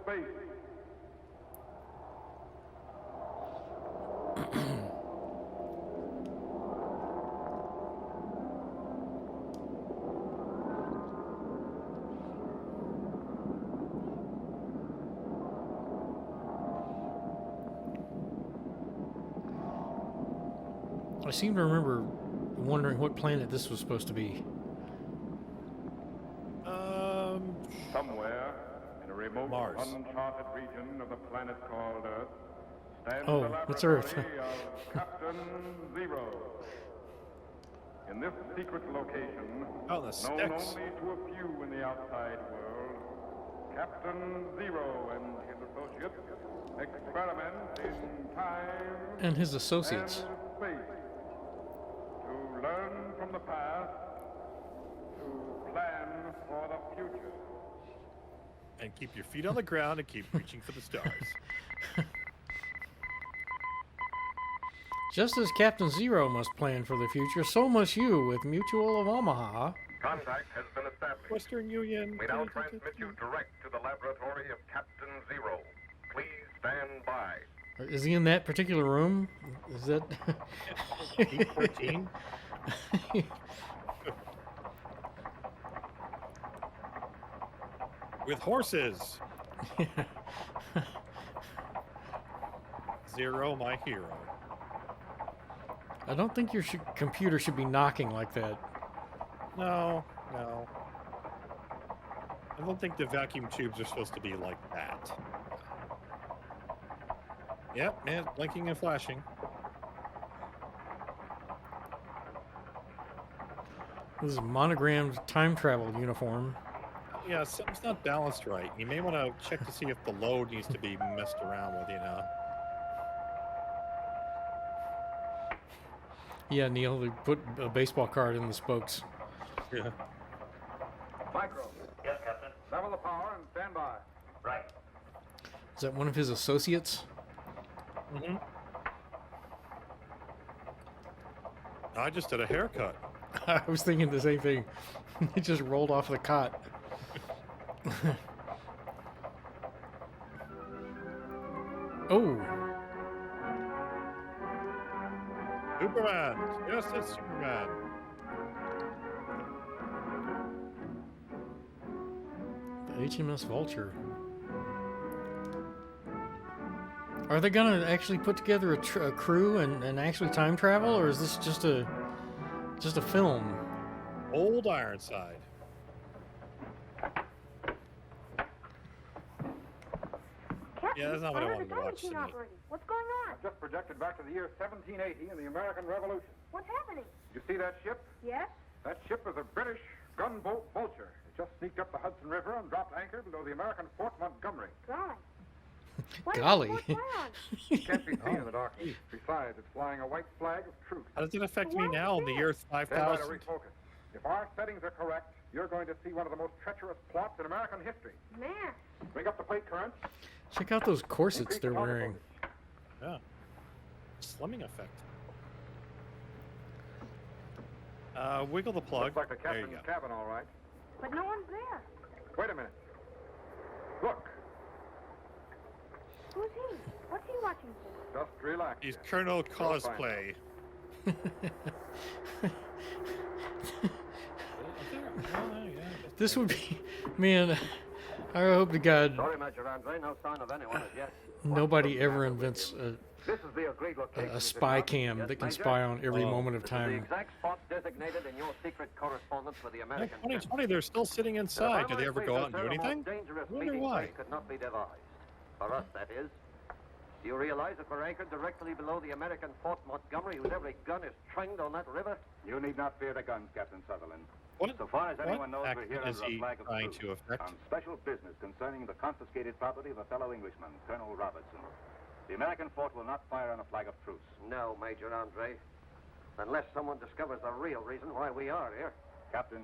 space. I seem to remember wondering what planet this was supposed to be. Somewhere in a remote, Mars. uncharted region of the planet called Earth stands Oh, the it's laboratory Earth. of Captain Zero. In this secret location, Oh, the known sticks. only to a few in the outside world, Captain Zero and his associates experiment in time And his associates. and space to learn from the past, to plan for the future. And keep your feet on the ground and keep reaching for the stars. Just as Captain Zero must plan for the future, so must you with Mutual of Omaha. Contact has been established. Western Union. We now transmit you direct to the laboratory of Captain Zero. Please stand by. Is he in that particular room? Is that... 814? With horses. Zero, my hero. I don't think your computer should be knocking like that. No. I don't think the vacuum tubes are supposed to be like that. Yep, man, blinking and flashing. This is a monogrammed time travel uniform. Yeah, something's not balanced right. You may want to check to see if the load needs to be messed around with, Yeah, Neil, they put a baseball card in the spokes. Yeah. Micro. Yes, Captain. Level the power and stand by. Right. Is that one of his associates? Mm-hmm. I just did a haircut. I was thinking the same thing. He just rolled off the cot. Oh. Superman! Yes, it's Superman. The HMS Vulture. Are they gonna actually put together a crew and actually time travel, or is this just a film? Old Ironside. Yeah, that's not what I wanted to watch tonight. What's going on? I've just projected back to the year 1780 in the American Revolution. What's happening? You see that ship? Yes? That ship is a British gunboat Vulture. It just sneaked up the Hudson River and dropped anchor below the American Fort Montgomery. Golly. Golly. It can't be seen in the darkness. Besides, it's flying a white flag of truce. How does it affect me now in the year Stand by to 5000? refocus. If our settings are correct, you're going to see one of the most treacherous plots in American history. Man. Bring up the plate currents. Check out those corsets they're wearing. Yeah. Slimming effect. Wiggle the plug. Looks like the There you captain's go. cabin, all right. But no one's there. Wait a minute. Look, Who's he? What's he watching for? just relax. He's Colonel You'll find Cosplay. This would be, man. I hope to God Sorry, Major Andre, no sign of anyone as yet. nobody ever invents This is the agreed location. a spy cam that can spy on every moment of This is the time. exact spot designated in your secret correspondence with the American. 2020, they're still sitting inside. Do they ever go out and do anything? Dangerous I wonder meeting why. place could not be devised. For us, that is. Do you realize that we're anchored directly below the American Fort Montgomery, whose every gun is trained on that river? You need not fear the guns, Captain Sutherland. What, So far as anyone knows, act we're here is under he a flag of trying truce to affect? on special business concerning the confiscated property of a fellow Englishman, Colonel Robertson. The American fort will not fire on a flag of truce. No, Major Andre. Unless someone discovers the real reason why we are here. Captain,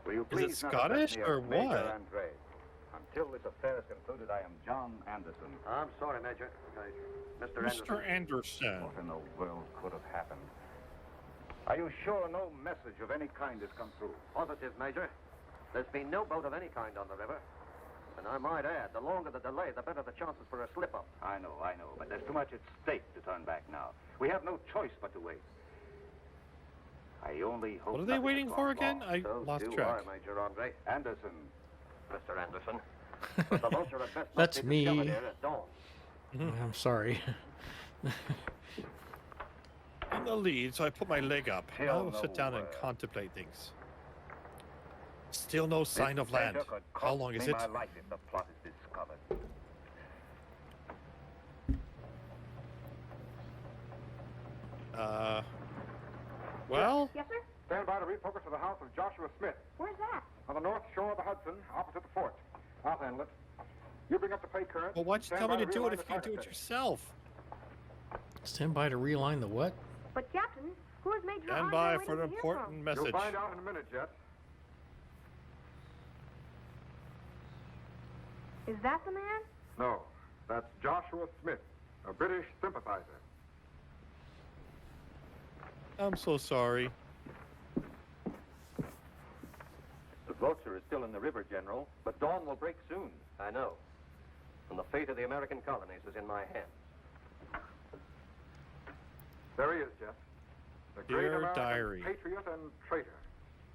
will you Is it please not Scottish address me as or Major what? Andre? Until this affair is concluded, I am John Anderson. I'm sorry, Major. Mr. Mr. Anderson. What in the world could have happened? Are you sure no message of any kind has come through? Positive, Major. There's been no boat of any kind on the river. And I might add, the longer the delay, the better the chances for a slip-up. I know, but there's too much at stake to turn back now. We have no choice but to wait. I only hope. What are they nothing waiting has for gone again? wrong. I So lost do track. I, Major Andre. Anderson. Mr. Anderson. But the vulture at best must That's be discovered me. here at dawn. I'm sorry. In the lead, so I put my leg up. Hell I'll sit down and no. contemplate things. Still no sign This of land. danger could How cost long is me it? my life if the plot is discovered. Well, Yes, sir? Stand by to refocus to the house of Joshua Smith Where's that? on the north shore of the Hudson, opposite the fort. I'll handle it. You bring up the plate current. well, why'd you Stand tell by me to do realign it the if you can do target it setting. yourself? Stand by to realign the what? But, Captain, who is Major Stand Andre by waiting for to an hear important from? message. You'll find out in a minute, Jet. Is that the man? No, that's Joshua Smith, a British sympathizer. I'm so sorry. The vulture is still in the river, General, but dawn will break soon. I know. And the fate of the American colonies is in my hands. There he is, Jet. The great Dear American diary. patriot and traitor,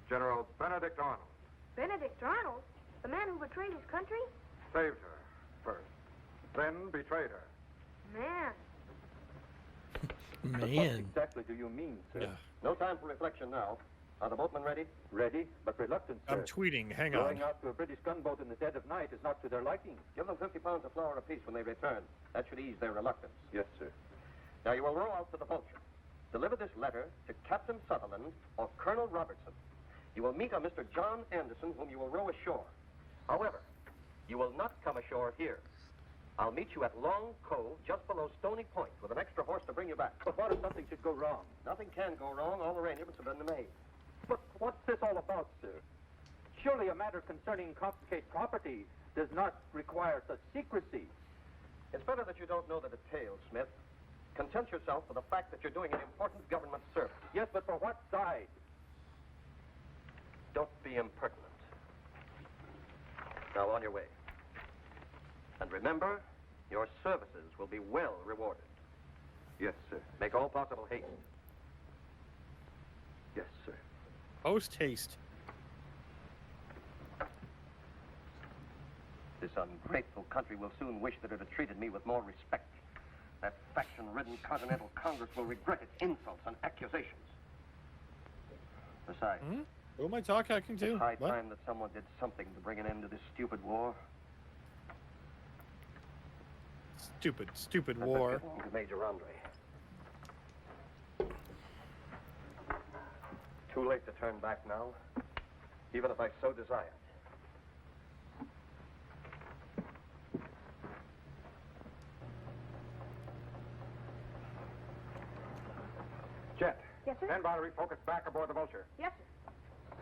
General Benedict Arnold. Benedict Arnold? The man who betrayed his country? Saved her first, then betrayed her. Man. But what Man. exactly do you mean, sir? Yeah. No time for reflection now. Are the boatmen ready? Ready, but reluctant, sir. I'm tweeting. Hang on. Going out to a British gunboat in the dead of night is not to their liking. Give them 50 pounds of flour apiece when they return. That should ease their reluctance. Yes, sir. Now you will row out to the Vulture. Deliver this letter to Captain Sutherland or Colonel Robertson. You will meet a Mr. John Anderson, whom you will row ashore. However, you will not come ashore here. I'll meet you at Long Cove, just below Stony Point, with an extra horse to bring you back. But what if something should go wrong? Nothing can go wrong. All arrangements have been made. But what's this all about, sir? Surely a matter concerning confiscated property does not require such secrecy. It's better that you don't know the details, Smith. Content yourself with the fact that you're doing an important government service. Yes, but for what side? Don't be impertinent. Now on your way. And remember, your services will be well rewarded. Yes, sir. Make all possible haste. Yes, sir. Post haste. This ungrateful country will soon wish that it had treated me with more respect. That faction-ridden Continental Congress will regret its insults and accusations. Besides, Who am I talking to? it's high What? time that someone did something to bring an end to this stupid war. Stupid I'd war. better get along to Major Andre. Too late to turn back now, even if I so desired. Jet. Yes, sir? Stand by to refocus back aboard the Vulture. Yes, sir.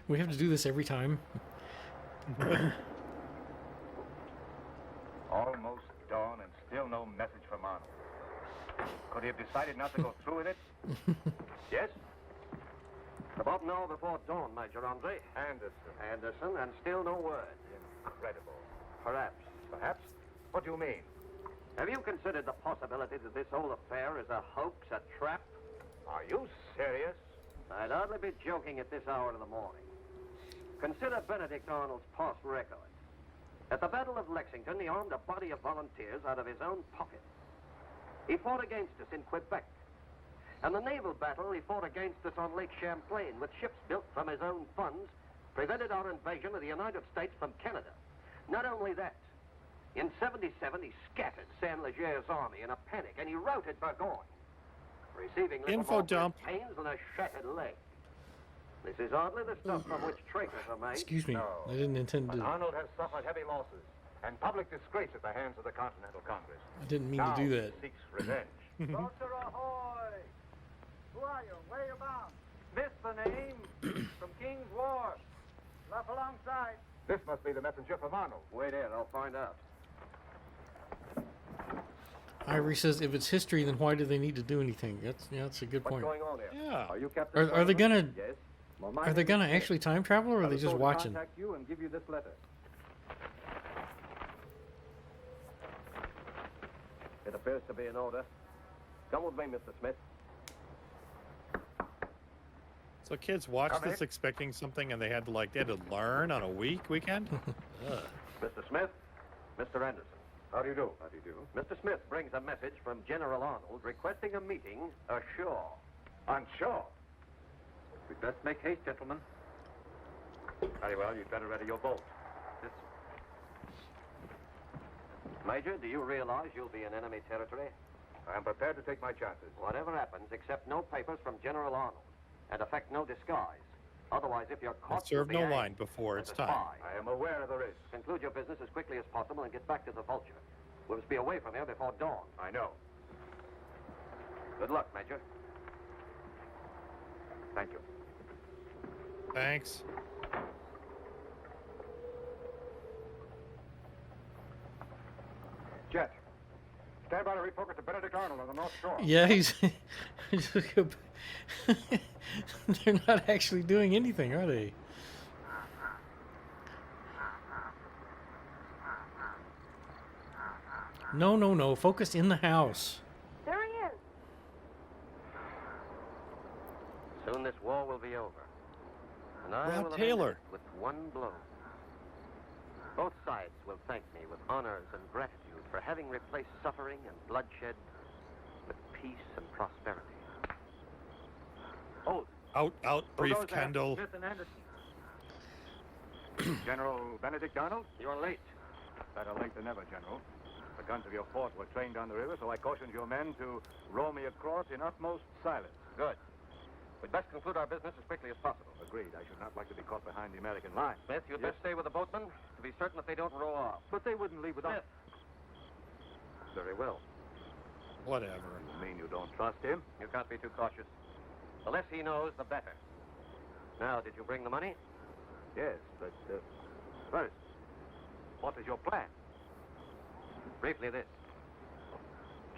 We have to do this every time. Almost dawn and still no message from Arnold. Could he have decided not to go through with it? Yes? About an hour before dawn, Major Andre. Anderson, and still no word. Incredible. Perhaps. Perhaps? What do you mean? Have you considered the possibility that this whole affair is a hoax, a trap? Are you serious? I'd hardly be joking at this hour of the morning. Consider Benedict Arnold's past record. At the Battle of Lexington, he armed a body of volunteers out of his own pocket. He fought against us in Quebec. And the naval battle he fought against us on Lake Champlain with ships built from his own funds prevented our invasion of the United States from Canada. Not only that, in 77 he scattered Saint Leger's army in a panic and he routed Burgoyne, receiving little Info more dump. pains than a shattered leg. This is hardly the stuff from which traitors are made. Excuse me. No. I didn't intend But to. Arnold has suffered heavy losses and public disgrace at the hands of the Continental Congress. I didn't mean Now to do that. he seeks revenge. Doctor ahoy! Who are you? Where you bound? Smith the name. From King's Wharf. Left alongside. This must be the messenger from Arnold. Wait in, I'll find out. Ivory says, if it's history, then why do they need to do anything? That's a good point. What's going on here? Yeah. Are you Captain? Are they gonna Yes. Well, are they gonna actually time travel, or are they just watching? Contact you and give you this letter. It appears to be in order. Come with me, Mr. Smith. So kids watched Come this in. expecting something, and they had to learn on a weekend. Ugh. Mr. Smith, Mr. Anderson. How do you do? How do you do? Mr. Smith brings a message from General Arnold requesting a meeting ashore. On shore. We'd best make haste, gentlemen. Very well, you'd better ready your boat. This Major, do you realize you'll be in enemy territory? I am prepared to take my chances. Whatever happens, accept no papers from General Arnold and affect no disguise. Otherwise, if you're caught, Serve you'll no be line hanged before as it's a time. spy. I am aware of the risk. Conclude your business as quickly as possible and get back to the Vulture. We must be away from here before dawn. I know. Good luck, Major. Thank you. Thanks. Jet, stand by to refocus to Benedict Arnold on the North Shore. Yeah, he's. They're not actually doing anything, are they? No. Focus in the house. There he is. Soon this war will be over. And I Rob will have Taylor. ended it with one blow. Both sides will thank me with honors and gratitude for having replaced suffering and bloodshed with peace and prosperity. Oh, Out, brief Kendall. Smith and Anderson. General Benedict Arnold? You're late. Better late than never, General. The guns of your fort were trained down the river, so I cautioned your men to row me across in utmost silence. Good. We'd best conclude our business as quickly as possible. Agreed. I should not like to be caught behind the American line. Smith, you'd Yes. best stay with the boatmen to be certain that they don't row off. But they wouldn't leave without... Very well. Whatever. You mean you don't trust him? You can't be too cautious. The less he knows, the better. Now, did you bring the money? Yes, but first, what is your plan? Briefly this.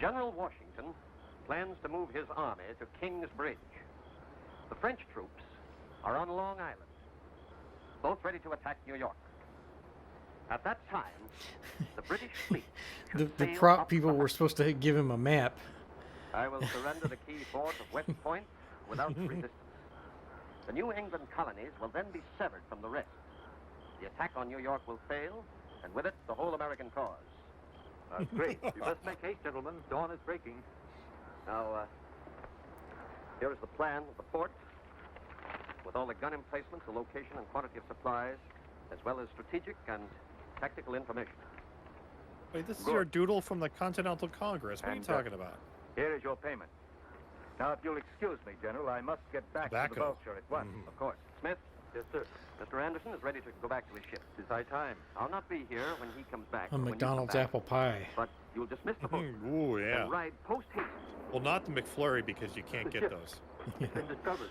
General Washington plans to move his army to King's Bridge. The French troops are on Long Island, both ready to attack New York. At that time, the British fleet The should sail prop up people the were supposed to give him a map. I will surrender the key fort of West Point without resistance. The New England colonies will then be severed from the rest. The attack on New York will fail, and with it, the whole American cause. That's great. You must make haste, gentlemen. Dawn is breaking. Now, here is the plan of the fort, with all the gun emplacements, the location and quantity of supplies, as well as strategic and tactical information. Wait, this is your doodle from the Continental Congress. What are you And, talking about? Here is your payment. Now, if you'll excuse me, General, I must get back to the Tobacco. Vulture at once. Of course. Smith? Yes, sir. Mr. Anderson is ready to go back to his ship. It's high time. I'll not be here when he comes back. A or when you come McDonald's back, apple pie. But you'll dismiss the boat Ooh, yeah. and ride post haste. Well, not the McFlurry because you can't get those. Been discovered.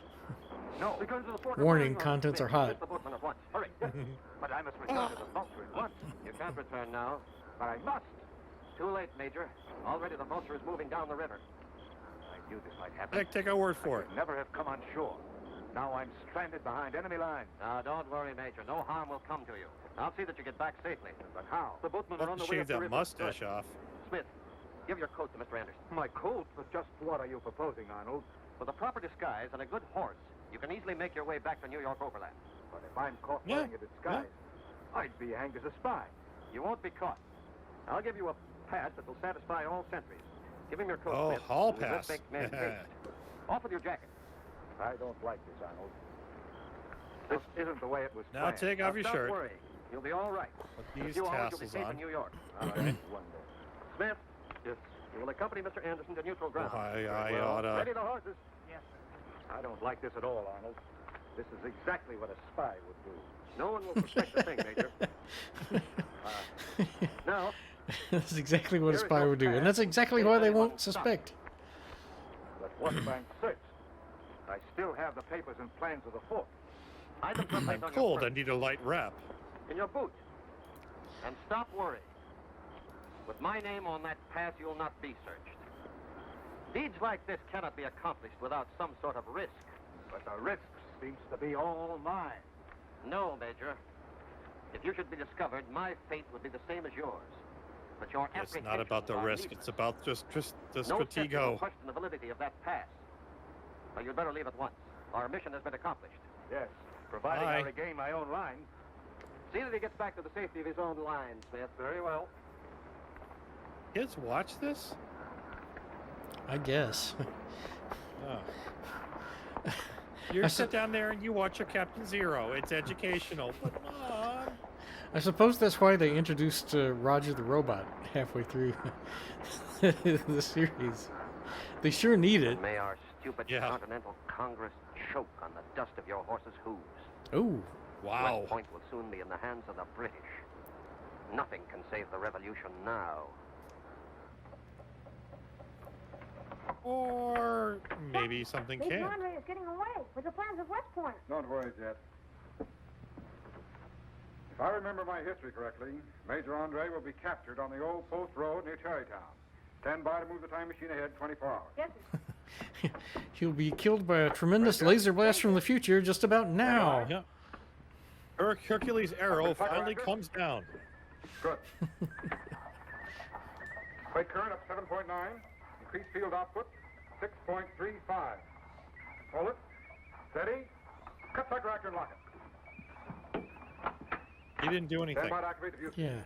No. Return to the fort. Warning, contents are hot. The boatman at once. Hurry. But I must return to the Vulture at once. You can't return now. But I must. Too late, Major. Already the Vulture is moving down the river. I knew this might happen. Take our word for it. Never have come on shore. Now I'm stranded behind enemy lines. Now, don't worry, Major. No harm will come to you. I'll see that you get back safely. But how? The boatmen are on the way Shave up the that river. mustache off. Smith, give your coat to Mr. Anderson. My coat? But just what are you proposing, Arnold? With a proper disguise and a good horse, you can easily make your way back to New York overland. But if I'm caught wearing a disguise, I'd be hanged as a spy. You won't be caught. I'll give you a pass that will satisfy all sentries. Give him your coat, Oh, Smith. hall We pass. must make men haste. Off with your jacket. I don't like this, Arnold. This isn't the way it was Now planned. take off your Don't shirt. worry. You'll be all right. Put In a these few hours, you'll be tassels safe on. in New York. All right. Wonderful. Smith. Yes. You will accompany Mr. Anderson to neutral ground. I Well, oughta. ready the horses. Yes, sir. I don't like this at all, Arnold. This is exactly what a spy would do. No one will suspect a thing, Major. Now, That's exactly what a spy would do, and that's exactly why they won't suspect. But what if I'm searched? I still have the papers and plans of the fort. hide them someplace I'm on your cold. I person, need a light wrap. in your boot. And stop worrying. With my name on that pass, you'll not be searched. Deeds like this cannot be accomplished without some sort of risk. But the risk seems to be all mine. No, Major. If you should be discovered, my fate would be the same as yours. But your It's apprehensions not about the are risk. needless. It's about just the No skeptic will stratego. question the validity of that pass. Now, you'd better leave at once. Our mission has been accomplished. Yes, providing Aye. I regain my own lines. See that he gets back to the safety of his own lines, Smith. Very well. Kids watch this? I guess. Oh. You sit down there and you watch your Captain Zero. It's educational. But Mom. I suppose that's why they introduced Roger the Robot halfway through the series. They sure need it. May our stupid Continental Congress choke on the dust of your horse's hooves. Ooh. Wow. West Point will soon be in the hands of the British. Nothing can save the revolution now. Or maybe something Major can. Andre is getting away with the plans of West Point. Don't worry, Jet. If I remember my history correctly, Major Andre will be captured on the old post road near Cherrytown. Stand by to move the time machine ahead 24 hours. Yes, sir. He'll be killed by a tremendous laser blast from the future just about now. Yeah. Hercules' arrow finally comes down. Good. Brake current up 7.9. Increased field output 6.35. Hold it. Steady. Cut cycle reactor and lock it. He didn't do anything. Stand by to activate the fuse. Yeah.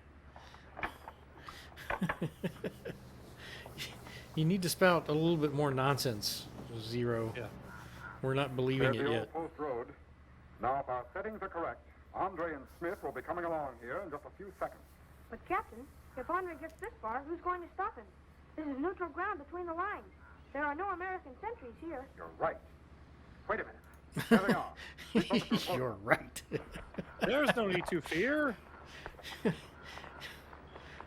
You need to spout a little bit more nonsense, Zero. Yeah. We're not believing There's it the yet. old post road. Now, if our settings are correct, Andre and Smith will be coming along here in just a few seconds. But, Captain, if Andre gets this far, who's going to stop him? This is neutral ground between the lines. There are no American sentries here. You're right. Wait a minute. There they are. You're right. There's no need to fear.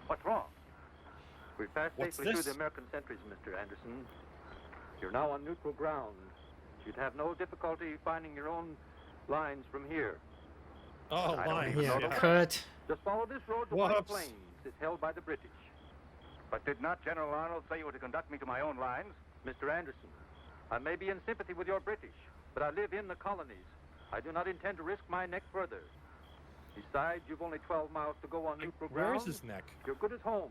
What's wrong? We've passed What's safely through this? the American sentries, Mr. Anderson. You're now on neutral ground. You'd have no difficulty finding your own lines from here. Oh, I don't lines. even know Yeah, the way. cut. Just follow this road to White Whoops. Plains. It's held by the British. But did not General Arnold say you were to conduct me to my own lines? Mr. Anderson, I may be in sympathy with your British, but I live in the colonies. I do not intend to risk my neck further. Besides, you've only 12 miles to go on neutral ground. Where is his neck? You're good as home.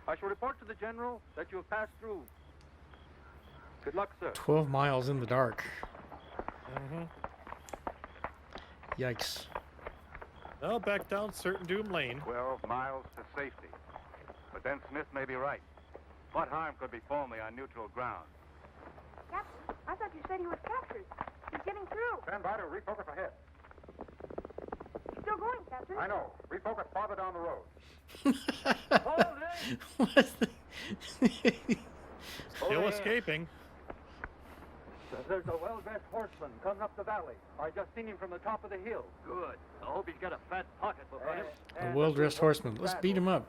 I shall report to the General that you have passed through. Good luck, sir. 12 miles in the dark. Mm-hmm. Yikes. Well, back down Certain Doom Lane. 12 miles to safety. But then Smith may be right. What harm could befall me on neutral ground? Captain, I thought you said he was captured. He's getting through. Stand by to refocus ahead. He's still going, Captain. I know. Refocus farther down the road. Hold it! What's the... Still escaping. There's a well-dressed horseman coming up the valley. I just seen him from the top of the hill. Good. I hope he's got a fat pocketbook on him. A well-dressed horseman. Let's beat him up.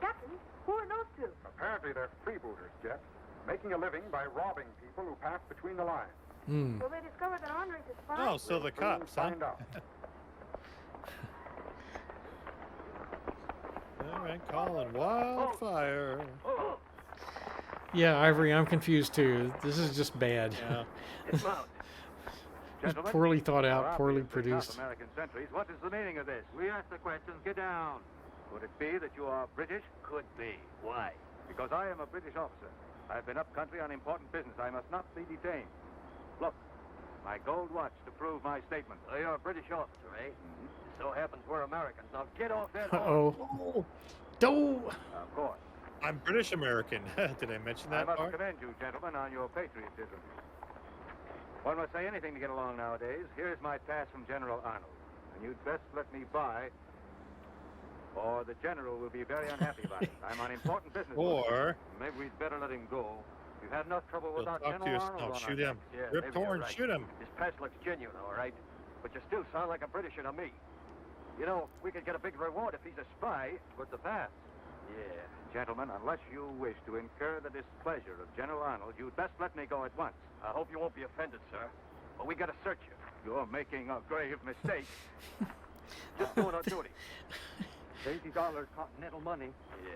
Captain, who are those two? Apparently they're freebooters, Jet, making a living by robbing people who pass between the lines. So they discovered that Andres is spy. Oh, so the cops, huh? All right, calling wildfire. Yeah, Ivory, I'm confused too. This is just bad. Yeah. Just poorly thought out, poorly produced. South American sentries. What is the meaning of this? We ask the questions. Get down. Could it be that you are British? Could be. Why? Because I am a British officer. I've been up country on important business. I must not be detained. Look, my gold watch to prove my statement. So you're a British officer, eh? Mm-hmm. It so happens we're Americans. Now get off that Uh-oh. Do. Of course. I'm British American. Did I mention that I must part? commend you, gentlemen, on your patriotism. One must say anything to get along nowadays. Here's my pass from General Arnold. And you'd best let me by, or the General will be very unhappy about it. I'm on important business. Or maybe we'd better let him go. We've had enough trouble he'll without talk General to you. Arnold No, on shoot our him. necks. Rip Torn, shoot him. His pass looks genuine, all right. But you still sound like a Britisher to me. You know, we could get a big reward if he's a spy. What's the pass? Yeah. Gentlemen, unless you wish to incur the displeasure of General Arnold, you'd best let me go at once. I hope you won't be offended, sir. But we gotta search you. You're making a grave mistake. Just doing our duty. $80 continental money. Yeah.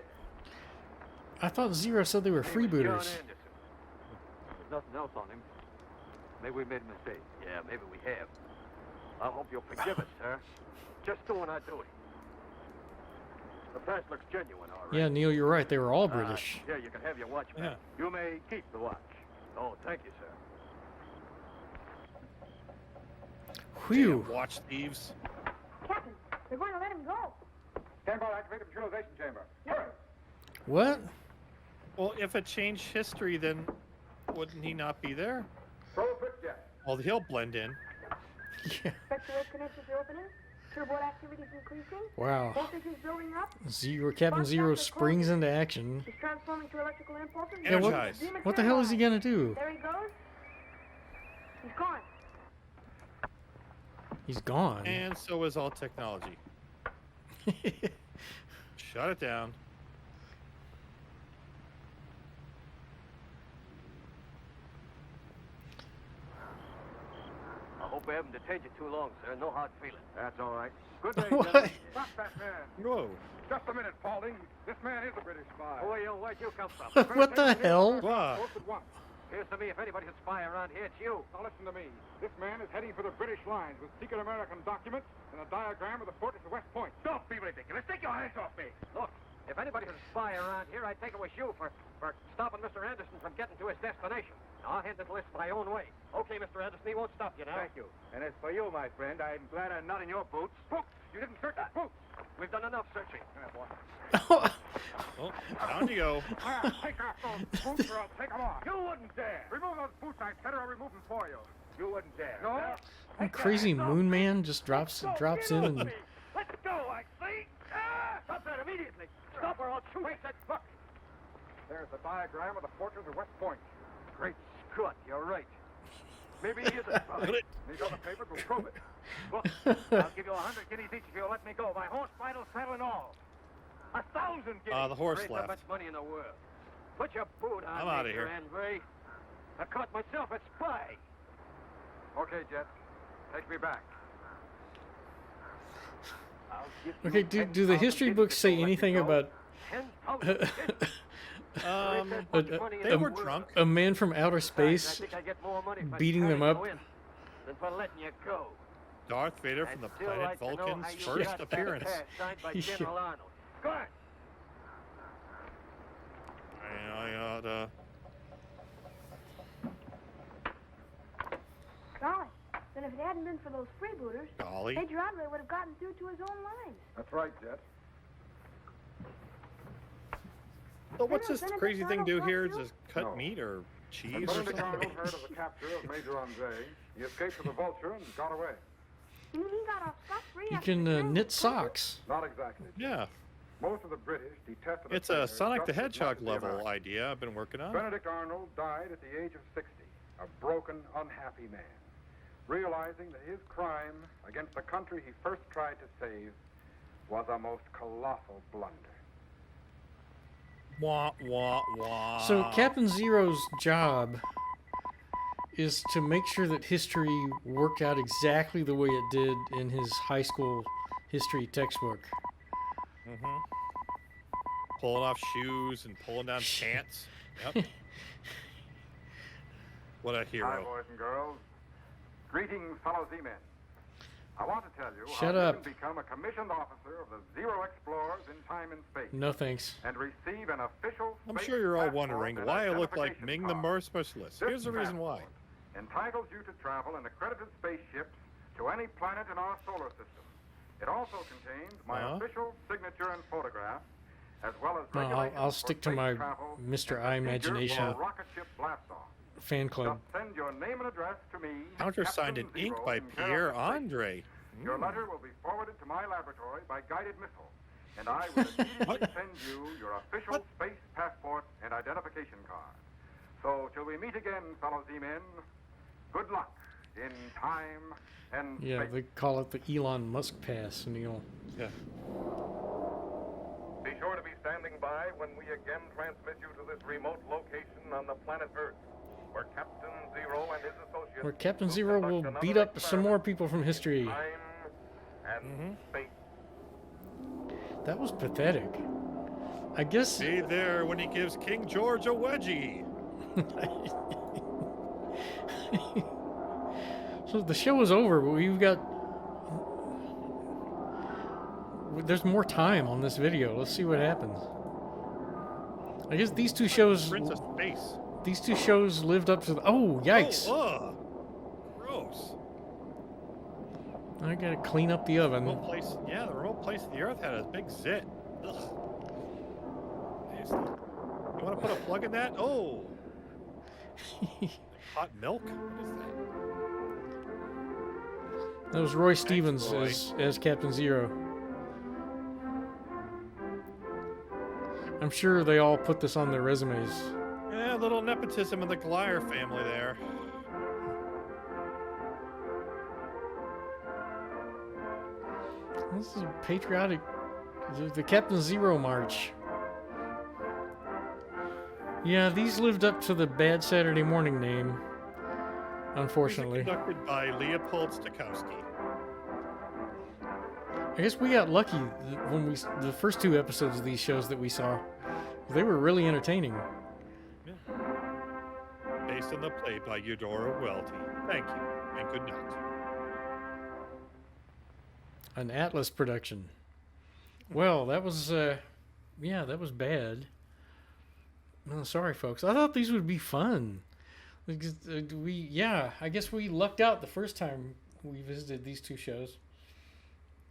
I thought Zero said they were John freebooters. Anderson. There's nothing else on him. Maybe we made a mistake. Yeah, maybe we have. I hope you'll forgive us, sir. Just doing our duty. The pass looks genuine, all right. Yeah, Neil, you're right. They were all British. Here, you can have your watch back. Yeah. You may keep the watch. Oh, thank you, sir. Whew. Damn watch thieves. Captain, they're going to let him go. Stand by, activate the neutralization chamber. Hurry! What? Well, if it changed history, then wouldn't he not be there? Throw a quick jet. Well, he'll blend in. Yeah. Spectral connections are opening. Turbo activity is increasing. Wow. Voltage is building up. Captain Zero springs into action. He's transforming to electrical impulses. Yeah, what the hell is he gonna do? There he goes. He's gone. He's gone. And so is all technology. Shut it down. I hope I haven't detained you too long, sir. No hard feelings. That's all right. Good day, What? gentlemen. Stop that man. Whoa. Just a minute, Paulding. This man is a British spy. Who are you? Where'd you come from? What the hell? Wow. Both at once. Appears to me if anybody's a spy around here, it's you. Now listen to me. This man is heading for the British lines with secret American documents and a diagram of the fortress of West Point. Don't be ridiculous. Take your hands off me. Look, if anybody's a spy around here, I'd think it was you for stopping Mr. Anderson from getting to his destination. Now, I'll handle the list my own way. Okay, Mr. Anderson, he won't stop you now. Thank you. And as for you, my friend, I'm glad I'm not in your boots. Boots! You didn't search his boots. We've done enough searching. Well, down you go. Take off those boots or I'll take them off. You wouldn't dare. Remove those boots, I said, or I'll remove them for you. You wouldn't dare. No? Crazy Moon Man just drops in and Let's go, I say. Stop that immediately. Stop or I'll shoot. Wait, look. There's the diagram of the fortress of West Point. Great Scott, you're right. Maybe he is a spy. These other papers will prove it. Look, I'll give you 100 guineas each if you'll let me go. My horse, bridle, saddle, and all. 1,000 guineas. The horse There ain't left. that much money in the world. Put your boot on, I'm outta Mr. here. Andre. I caught myself a spy. Okay, Jet. Take me back. I'll give you okay, do the 10,000 history guineas books if say you'll let me anything go. about 10,000 They were drunk. a man from outer I space think I get more money for beating them turning up? you in than for letting you go. Darth Vader from the I'd still planet like to know Vulcan's how you first got that appearance. pass signed by Yeah. General Arnold. Go on. I oughta. Golly. Then if it hadn't been for those freebooters, Golly. Major Andre would have gotten through to his own lines. That's right, Jet. So what's this crazy thing do here? Just cut No. meat or cheese When or Benedict something? Arnold heard of the capture of Major Andre, he escaped with the Vulture and got away. You mean he got off scot-free? You after can the knit socks. Not exactly. Yeah. Most of the British detested It's prisoner a Sonic the just as much Hedgehog as the level Americans. idea I've been working on. Benedict Arnold died at the age of 60, a broken, unhappy man, realizing that his crime against the country he first tried to save was a most colossal blunder. Wah, wah, wah. So Captain Zero's job is to make sure that history worked out exactly the way it did in his high school history textbook. Mm-hmm. Pulling off shoes and pulling down pants. Yep. What a hero. Hi, boys and girls. Greetings, fellow Z-men. I want to tell you Shut how up. you can become a commissioned officer of the Zero Explorers in time and space. No thanks. And receive an official I'm space sure you're all passport wondering and why I look like identification Ming the card. Merciless. This Here's the reason why. passport entitles you to travel in accredited spaceships to any planet in our solar system. It also contains my official signature and photograph, as well as No, regulations I'll for stick to space my travel Mr. and I procedure Imagination for a rocket ship blast-off. fan club. Just send your name and address to me. Countersigned in Captain ink Zero, by in care Pierre of the space. Andre. Your letter will be forwarded to my laboratory by guided missile, and I will immediately send you your official space passport and identification card. So, till we meet again, fellow Z-men, good luck in time and Yeah, space. they call it the Elon Musk pass, Neil. Yeah. Be sure to be standing by when we again transmit you to this remote location on the planet Earth, where Captain Zero and his associates Where Captain Zero will beat up some more people from history. and space. That was pathetic. I guess. Be there when he gives King George a wedgie. So the show is over, but we've got. There's more time on this video. Let's see what happens. I guess these two shows. Prince of Space. These two shows lived up to the. Oh, yikes! Oh, gross. I gotta clean up the oven. The remote place of the Earth had a big zit. Ugh. Nasty. You want to put a plug in that? Oh. Hot milk? What is that? That was Roy Stevens Roy. as Captain Zero. I'm sure they all put this on their resumes. Yeah, a little nepotism in the Glyer family there. This is a patriotic. The Captain Zero March. Yeah, these lived up to the Bad Saturday Morning name. Unfortunately. Conducted by Leopold Stokowski. I guess we got lucky when the first two episodes of these shows that we saw. They were really entertaining. Yeah. Based on the play by Eudora Welty. Thank you, and good night. An Atlas production. Well, that was, yeah, that was bad. Oh, sorry, folks. I thought these would be fun. Because, I guess we lucked out the first time we visited these two shows.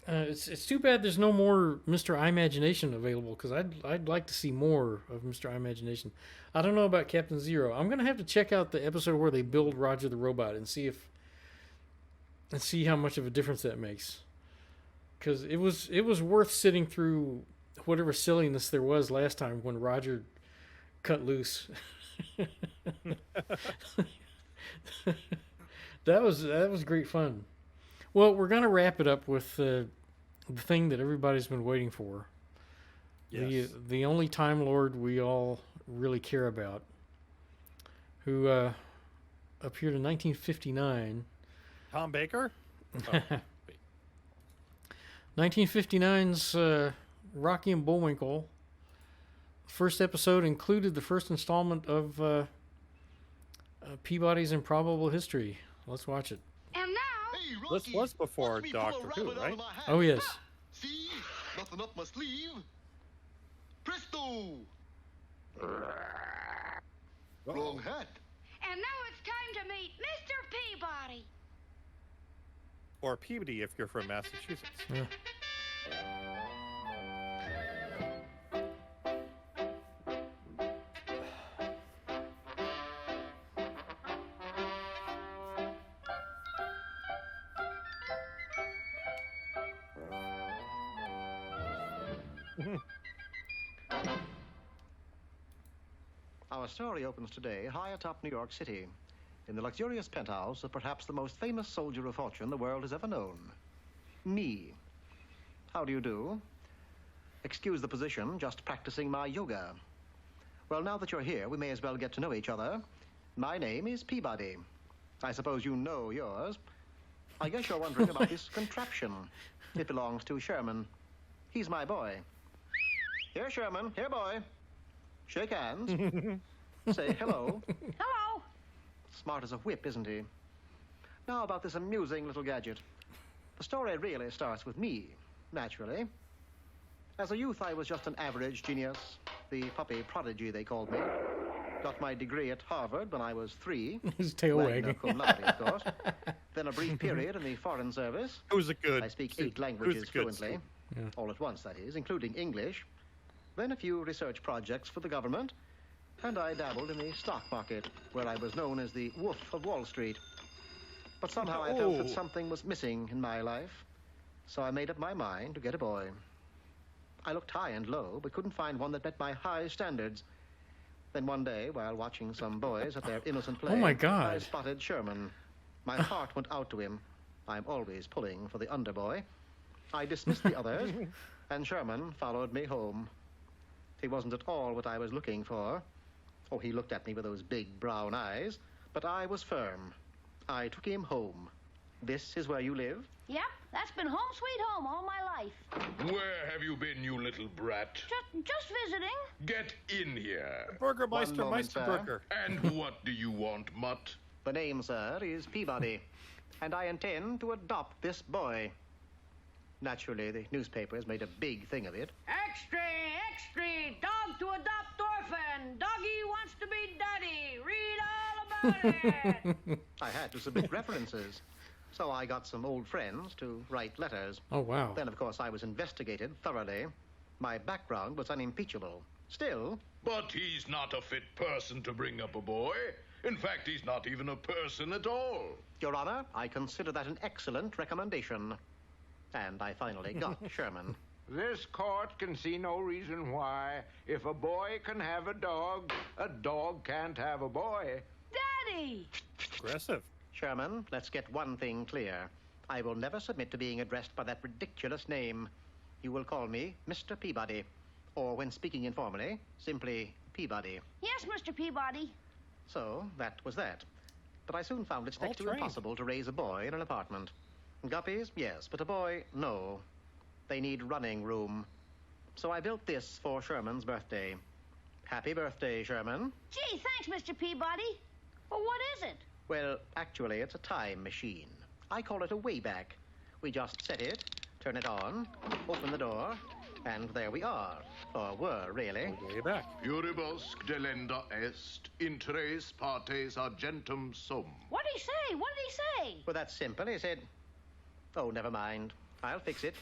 It's too bad there's no more Mr. I Imagination available, because I'd like to see more of Mr. I Imagination. I don't know about Captain Zero. I'm gonna have to check out the episode where they build Roger the Robot and see how much of a difference that makes. Because it was worth sitting through whatever silliness there was last time when Roger cut loose. That was great fun. Well, we're gonna wrap it up with the thing that everybody's been waiting for. Yes. The only Time Lord we all really care about, who appeared in 1959. Tom Baker? Oh. 1959's Rocky and Bullwinkle. First episode included the first installment of Peabody's Improbable History. Let's watch it. And now... This was before Doctor Who, right? Oh, yes. See? Nothing up my sleeve. Presto! Wrong hat. And now it's time to meet Mr. Peabody. Or Peabody if you're from Massachusetts. Yeah. Our story opens today high atop New York City, in the luxurious penthouse of perhaps the most famous soldier of fortune the world has ever known. Me. How do you do? Excuse the position, just practicing my yoga. Well, now that you're here, we may as well get to know each other. My name is Peabody. I suppose you know yours. I guess you're wondering about this contraption. It belongs to Sherman. He's my boy. Here, Sherman. Here, boy. Shake hands. Say hello. Hello. Smart as a whip, isn't he? Now about this amusing little gadget. The story really starts with me, naturally. As a youth, I was just an average genius, the puppy prodigy, they called me. Got my degree at Harvard when I was 3. His tail wagging. Cum laude, of course. Then a brief period in the Foreign Service. It was a good. I speak 8 languages fluently, Yeah. all at once, that is, including English. Then a few research projects for the government, and I dabbled in the stock market, where I was known as the Wolf of Wall Street. But somehow I felt that something was missing in my life, so I made up my mind to get a boy. I looked high and low, but couldn't find one that met my high standards. Then one day, while watching some boys at their innocent play, Oh my God. I spotted Sherman. My heart went out to him. I'm always pulling for the underboy. I dismissed the others, and Sherman followed me home. He wasn't at all what I was looking for. Oh, he looked at me with those big brown eyes, but I was firm. I took him home. This is where you live? Yep, that's been home sweet home all my life. Where have you been, you little brat? Just visiting. Get in here. Burgermeister, One moment, Meisterburger. And what do you want, mutt? The name, sir, is Peabody, and I intend to adopt this boy. Naturally, the newspapers made a big thing of it. Extra, extra, dog to adopt orphan. Doggy wants to be daddy. Read all about it. I had to submit references, so I got some old friends to write letters. Oh, wow. Then, of course, I was investigated thoroughly. My background was unimpeachable. Still... But he's not a fit person to bring up a boy. In fact, he's not even a person at all. Your Honor, I consider that an excellent recommendation. And I finally got Sherman. This court can see no reason why, if a boy can have a dog can't have a boy. Daddy! Aggressive. Sherman, let's get one thing clear. I will never submit to being addressed by that ridiculous name. You will call me Mr. Peabody. Or, when speaking informally, simply Peabody. Yes, Mr. Peabody. So, that was that. But I soon found it's next to trained. impossible to raise a boy in an apartment. Guppies, yes, but a boy, no. They need running room. So I built this for Sherman's birthday. Happy birthday, Sherman. Gee, thanks, Mr. Peabody. Well, what is it? Well, actually, it's a time machine. I call it a Wayback. We just set it, turn it on, open the door, and there we are. Or were, really. Way back. Puribusque delenda est, in tres partes argentum sum. What did he say? What did he say? Well, that's simple. He said, oh, never mind. I'll fix it.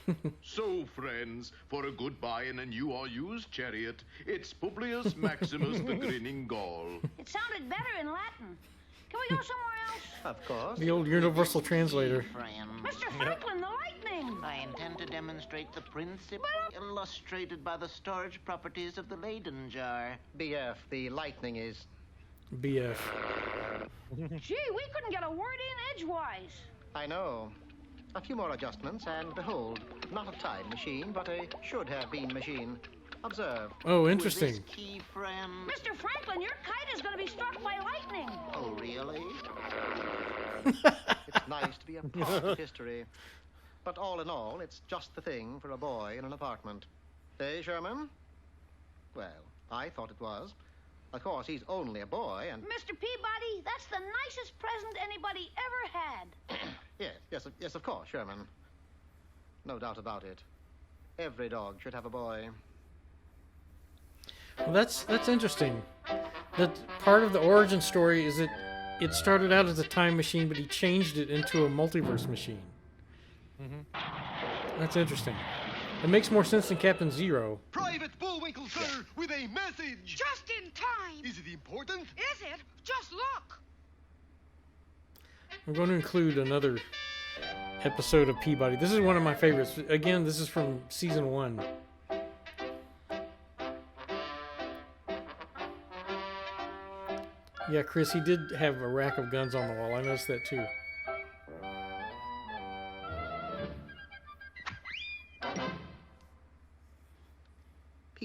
So, friends, for a goodbye in a new or used chariot, it's Publius Maximus the Grinning Gaul. It sounded better in Latin. Can we go somewhere else? Of course. The old universal translator. Mr. Franklin, the lightning! I intend to demonstrate the principle illustrated by the storage properties of the Leyden jar. BF, the lightning is... BF. Gee, we couldn't get a word in edgewise. I know. A few more adjustments, and behold, not a time machine, but a should-have-been machine. Observe. Oh, interesting. With this key, friend. Mr. Franklin, your kite is going to be struck by lightning. Oh, really? It's nice to be a part of history. But all in all, it's just the thing for a boy in an apartment. Eh, Sherman? Well, I thought it was. Of course, he's only a boy, and... Mr. Peabody, that's the nicest present anybody ever had. Yes, of course, Sherman. No doubt about it. Every dog should have a boy. Well, that's interesting. That part of the origin story is that it started out as a time machine, but he changed it into a multiverse machine. That's interesting. It makes more sense than Captain Zero. Private Bullwinkle, sir, with a message. Just in time. Is it important? Is it? Just look. I'm going to include another episode of Peabody. This is one of my favorites. Again, this is from season 1. Yeah, Chris, he did have a rack of guns on the wall. I noticed that too.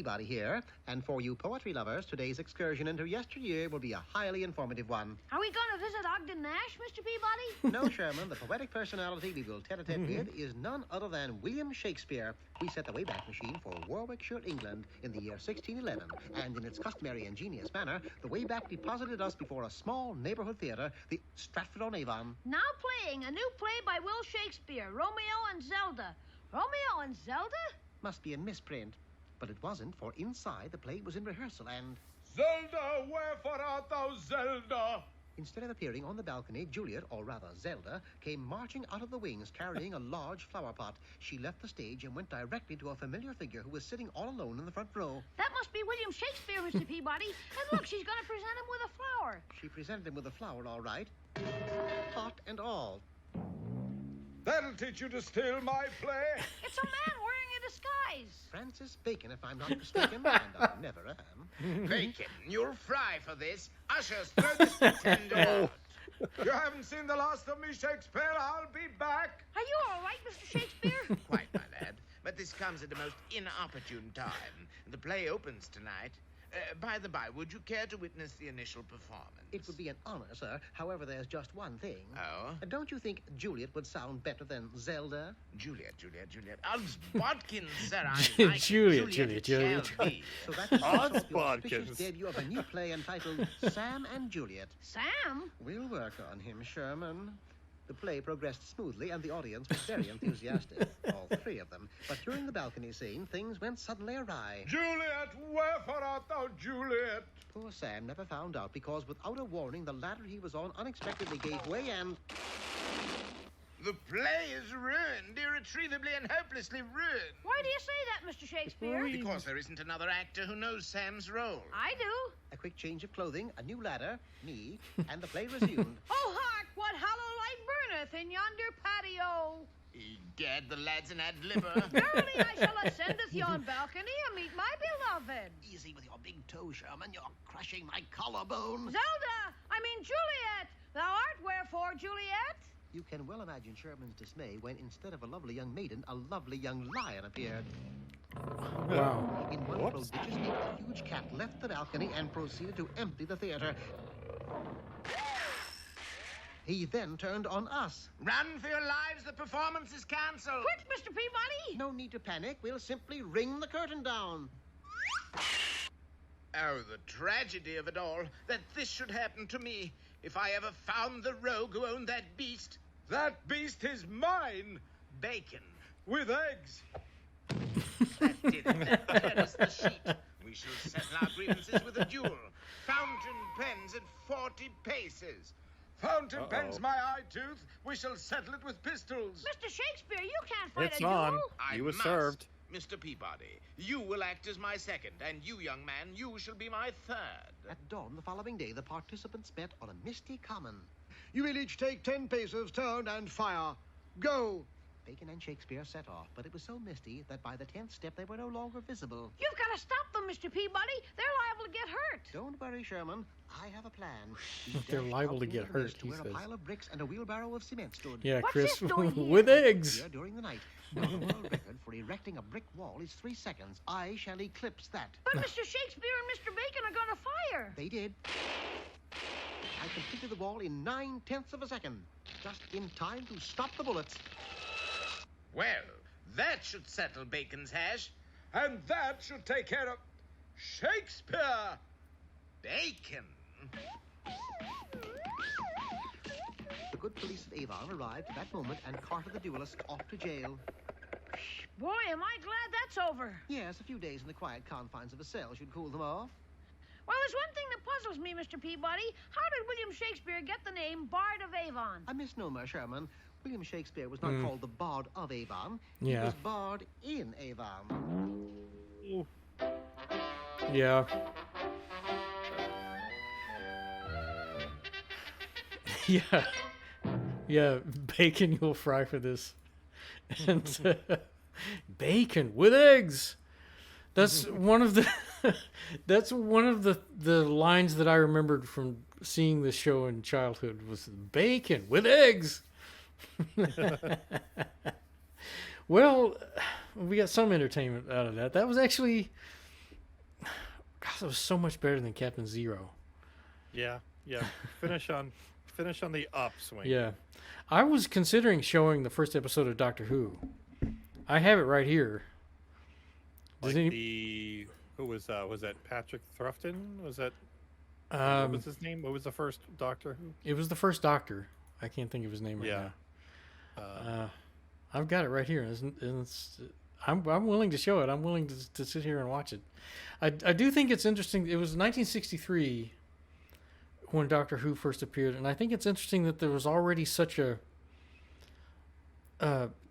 Peabody here, and for you poetry lovers, today's excursion into yesteryear will be a highly informative one. Are we going to visit Ogden Nash, Mr. Peabody? No, Sherman, the poetic personality we will tete-a-tete with is none other than William Shakespeare. We set the Wayback Machine for Warwickshire, England, in the year 1611, and in its customary ingenious manner, the Wayback deposited us before a small neighborhood theater, the Stratford-on-Avon. Now playing a new play by Will Shakespeare, Romeo and Zelda. Romeo and Zelda? Must be a misprint. But it wasn't, for inside the play was in rehearsal and... Zelda, wherefore art thou, Zelda? Instead of appearing on the balcony, Juliet, or rather Zelda, came marching out of the wings carrying a large flower pot. She left the stage and went directly to a familiar figure who was sitting all alone in the front row. That must be William Shakespeare, Mr. Peabody. And look, she's going to present him with a flower. She presented him with a flower, all right. Pot and all. That'll teach you to steal my play. It's a man wearing a disguise. Francis Bacon, if I'm not mistaken, and I never am. Bacon, you'll fry for this. Ushers, throw this pretender out. You haven't seen the last of me, Shakespeare. I'll be back. Are you all right, Mr. Shakespeare? Quite, my lad. But this comes at a most inopportune time. The play opens tonight. By the by, would you care to witness the initial performance? It would be an honor, sir. However, there's just one thing. Oh? Don't you think Juliet would sound better than Zelda? Juliet. Odds Bodkins, sir. I like Juliet. So that's the auspicious debut of a new play entitled Sam and Juliet. Sam? We'll work on him, Sherman. The play progressed smoothly, and the audience was very enthusiastic. All three of them. But during the balcony scene, things went suddenly awry. Juliet, wherefore art thou, Juliet? Poor Sam never found out, because without a warning, the ladder he was on unexpectedly gave way and... The play is ruined, irretrievably and hopelessly ruined. Why do you say that, Mr. Shakespeare? Because there isn't another actor who knows Sam's role. I do. A quick change of clothing, a new ladder, me, and the play resumed. Oh, hark, what hollow light burneth in yonder patio. Egad, the lad's an ad-libber. Verily, I shall ascendeth yon balcony and meet my beloved. Easy with your big toe, Sherman. You're crushing my collarbone. Zelda, I mean Juliet. Thou art wherefore, Juliet? You can well imagine Sherman's dismay when, instead of a lovely young maiden, a lovely young lion appeared. Wow. In one prodigious leap, a huge cat left the balcony and proceeded to empty the theater. He then turned on us. Run for your lives, the performance is cancelled. Quick, Mr. Peabody! No need to panic. We'll simply ring the curtain down. Oh, the tragedy of it all, that this should happen to me. If I ever found the rogue who owned that beast. That beast is mine. Bacon. With eggs. That did it. That tears the sheet. We shall settle our grievances with a duel. Fountain pens at 40 paces. Fountain pens my eye tooth. We shall settle it with pistols. Mr. Shakespeare, you can't fight It's a duel. on. I You was must. served. Mr. Peabody, you will act as my second, and you, young man, you shall be my third. At dawn the following day, the participants met on a misty common. You will each take 10 paces, turn, and fire. Go! Bacon and Shakespeare set off, but it was so misty that by the 10th step they were no longer visible. You've got to stop them, Mr. Peabody. They're liable to get hurt. Don't worry, Sherman. I have a plan. They're liable to get hurt, he where says. a pile of bricks and a wheelbarrow of cement stood. Yeah, What's Chris, this doing here? with eggs. Here during the night. Now, the world record for erecting a brick wall is 3 seconds. I shall eclipse that. But Mr. Shakespeare and Mr. Bacon are going to fire. They did. I completed the wall in 9/10 of a second, just in time to stop the bullets. Well, that should settle Bacon's hash. And that should take care of Shakespeare. Bacon? The good police of Avon arrived at that moment and carted the duelists off to jail. Boy, am I glad that's over. Yes, a few days in the quiet confines of a cell should cool them off. Well, there's one thing that puzzles me, Mr. Peabody. How did William Shakespeare get the name Bard of Avon? A misnomer, Sherman. William Shakespeare was not called the Bard of Avon. Yeah. He was Bard in Avon. Yeah. Yeah. Yeah, bacon you'll fry for this. And bacon with eggs. That's one of the that's one of the lines that I remembered from seeing the show in childhood was bacon with eggs. Well, we got some entertainment out of that. That was actually God, that was so much better than Captain Zero. Yeah. Finish on the upswing. Yeah. I was considering showing the first episode of Doctor Who. I have it right here. Who was that Patrick Thrufton? Was that what was his name? What was the first Doctor Who? It was the first Doctor. I can't think of his name right now. I've got it right here. I'm willing to show it. I'm willing to sit here and watch it. I do think it's interesting. It was 1963 when Doctor Who first appeared, and I think it's interesting that there was already such a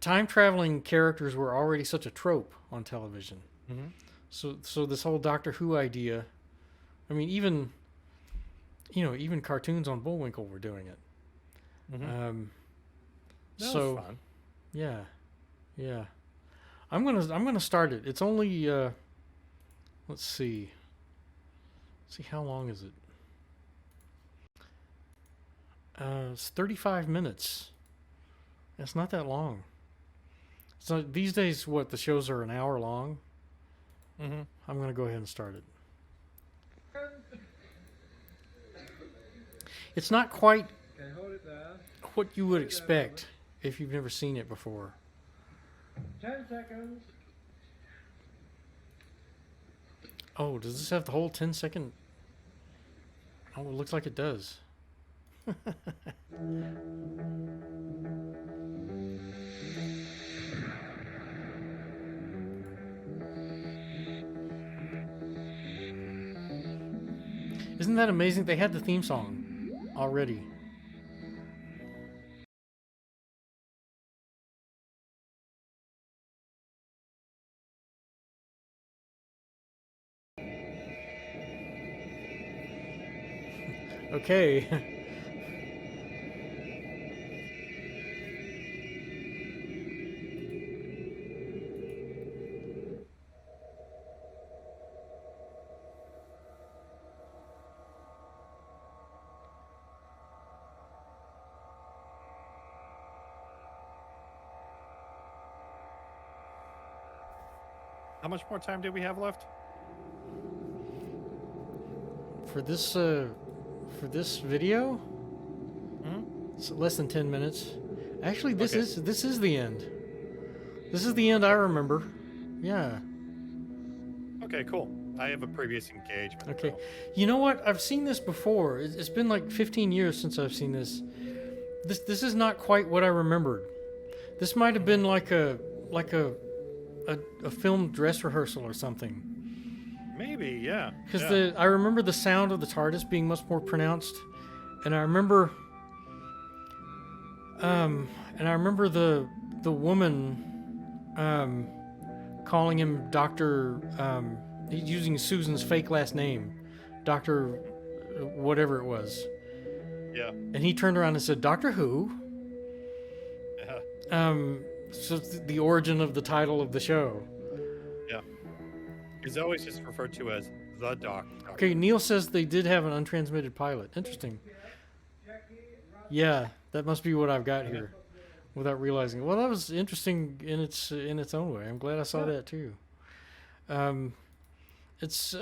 time-traveling characters were already such a trope on television. Mm-hmm. So this whole Doctor Who idea, I mean, even cartoons on Bullwinkle were doing it. Mm-hmm. That was fun. Yeah. I'm gonna start it. It's only let's see how long is it? It's 35 minutes. It's not that long. So these days, the shows are an hour long. Mm-hmm. I'm gonna go ahead and start it. It's not quite what you would expect if you've never seen it before. 10 seconds. Oh, does this have the whole 10-second? Oh, it looks like it does. Isn't that amazing? They had the theme song already. Okay. How much more time do we have left? For this video, it's less than 10 minutes. Actually, this is the end. This is the end I remember. Yeah. Okay, cool. I have a previous engagement. Okay. So. You know what? I've seen this before. It's been like 15 years since I've seen this. This is not quite what I remembered. This might have been like a film dress rehearsal or something. Maybe, yeah. Because I remember the sound of the TARDIS being much more pronounced, and I remember the woman calling him Doctor, using Susan's fake last name, Doctor whatever it was. Yeah. And he turned around and said, "Doctor Who?" Yeah. So the origin of the title of the show. Yeah. It's always just referred to as the Doctor. Okay, Neil says they did have an untransmitted pilot. Interesting. Yeah, that must be what I've got here, without realizing. Well, that was interesting in its own way. I'm glad I saw that too. It's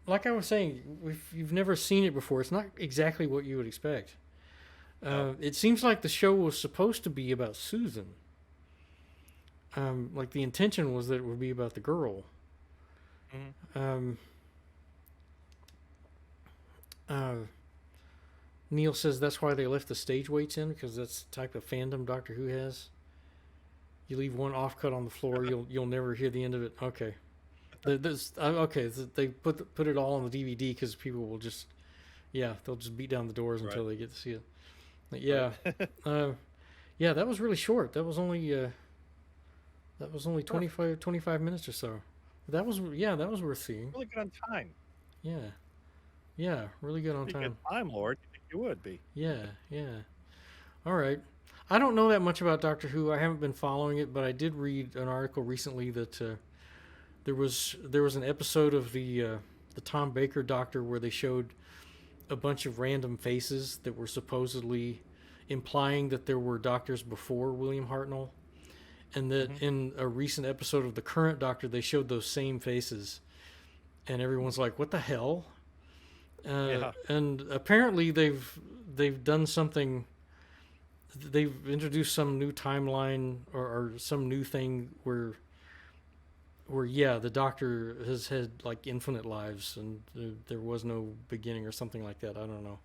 like I was saying, if you've never seen it before, it's not exactly what you would expect. It seems like the show was supposed to be about Susan. Like the intention was that it would be about the girl. Mm-hmm. Neil says that's why they left the stage weights in, because that's the type of fandom Doctor Who has. You leave one offcut on the floor, you'll never hear the end of it. Okay. They put it all on the DVD because people will just, they'll just beat down the doors until they get to see it. But yeah, yeah, that was really short. That was only 25 minutes or so. That was worth seeing. Really good on time. Yeah, really good on Pretty time. Good time, Lord. You think you would be? Yeah. All right. I don't know that much about Doctor Who. I haven't been following it, but I did read an article recently that there was an episode of the Tom Baker Doctor where they showed a bunch of random faces that were supposedly implying that there were doctors before William Hartnell, and that in a recent episode of the current Doctor they showed those same faces, and everyone's like, "What the hell?" And apparently they've done something. They've introduced some new timeline or some new thing where the Doctor has had like infinite lives and there was no beginning or something like that. I don't know.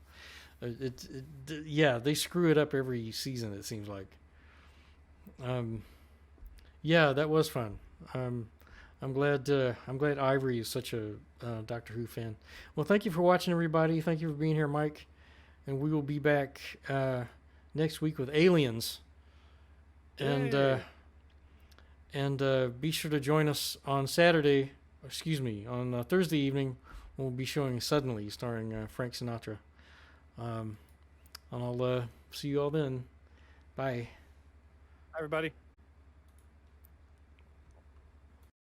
They screw it up every season, it seems like. That was fun. I'm glad Ivory is such a Doctor Who fan. Well, thank you for watching, everybody. Thank you for being here, Mike. And we will be back next week with Aliens. And be sure to join us on Thursday evening. We'll be showing Suddenly, starring Frank Sinatra. And I'll see you all then. Bye. Hi, everybody.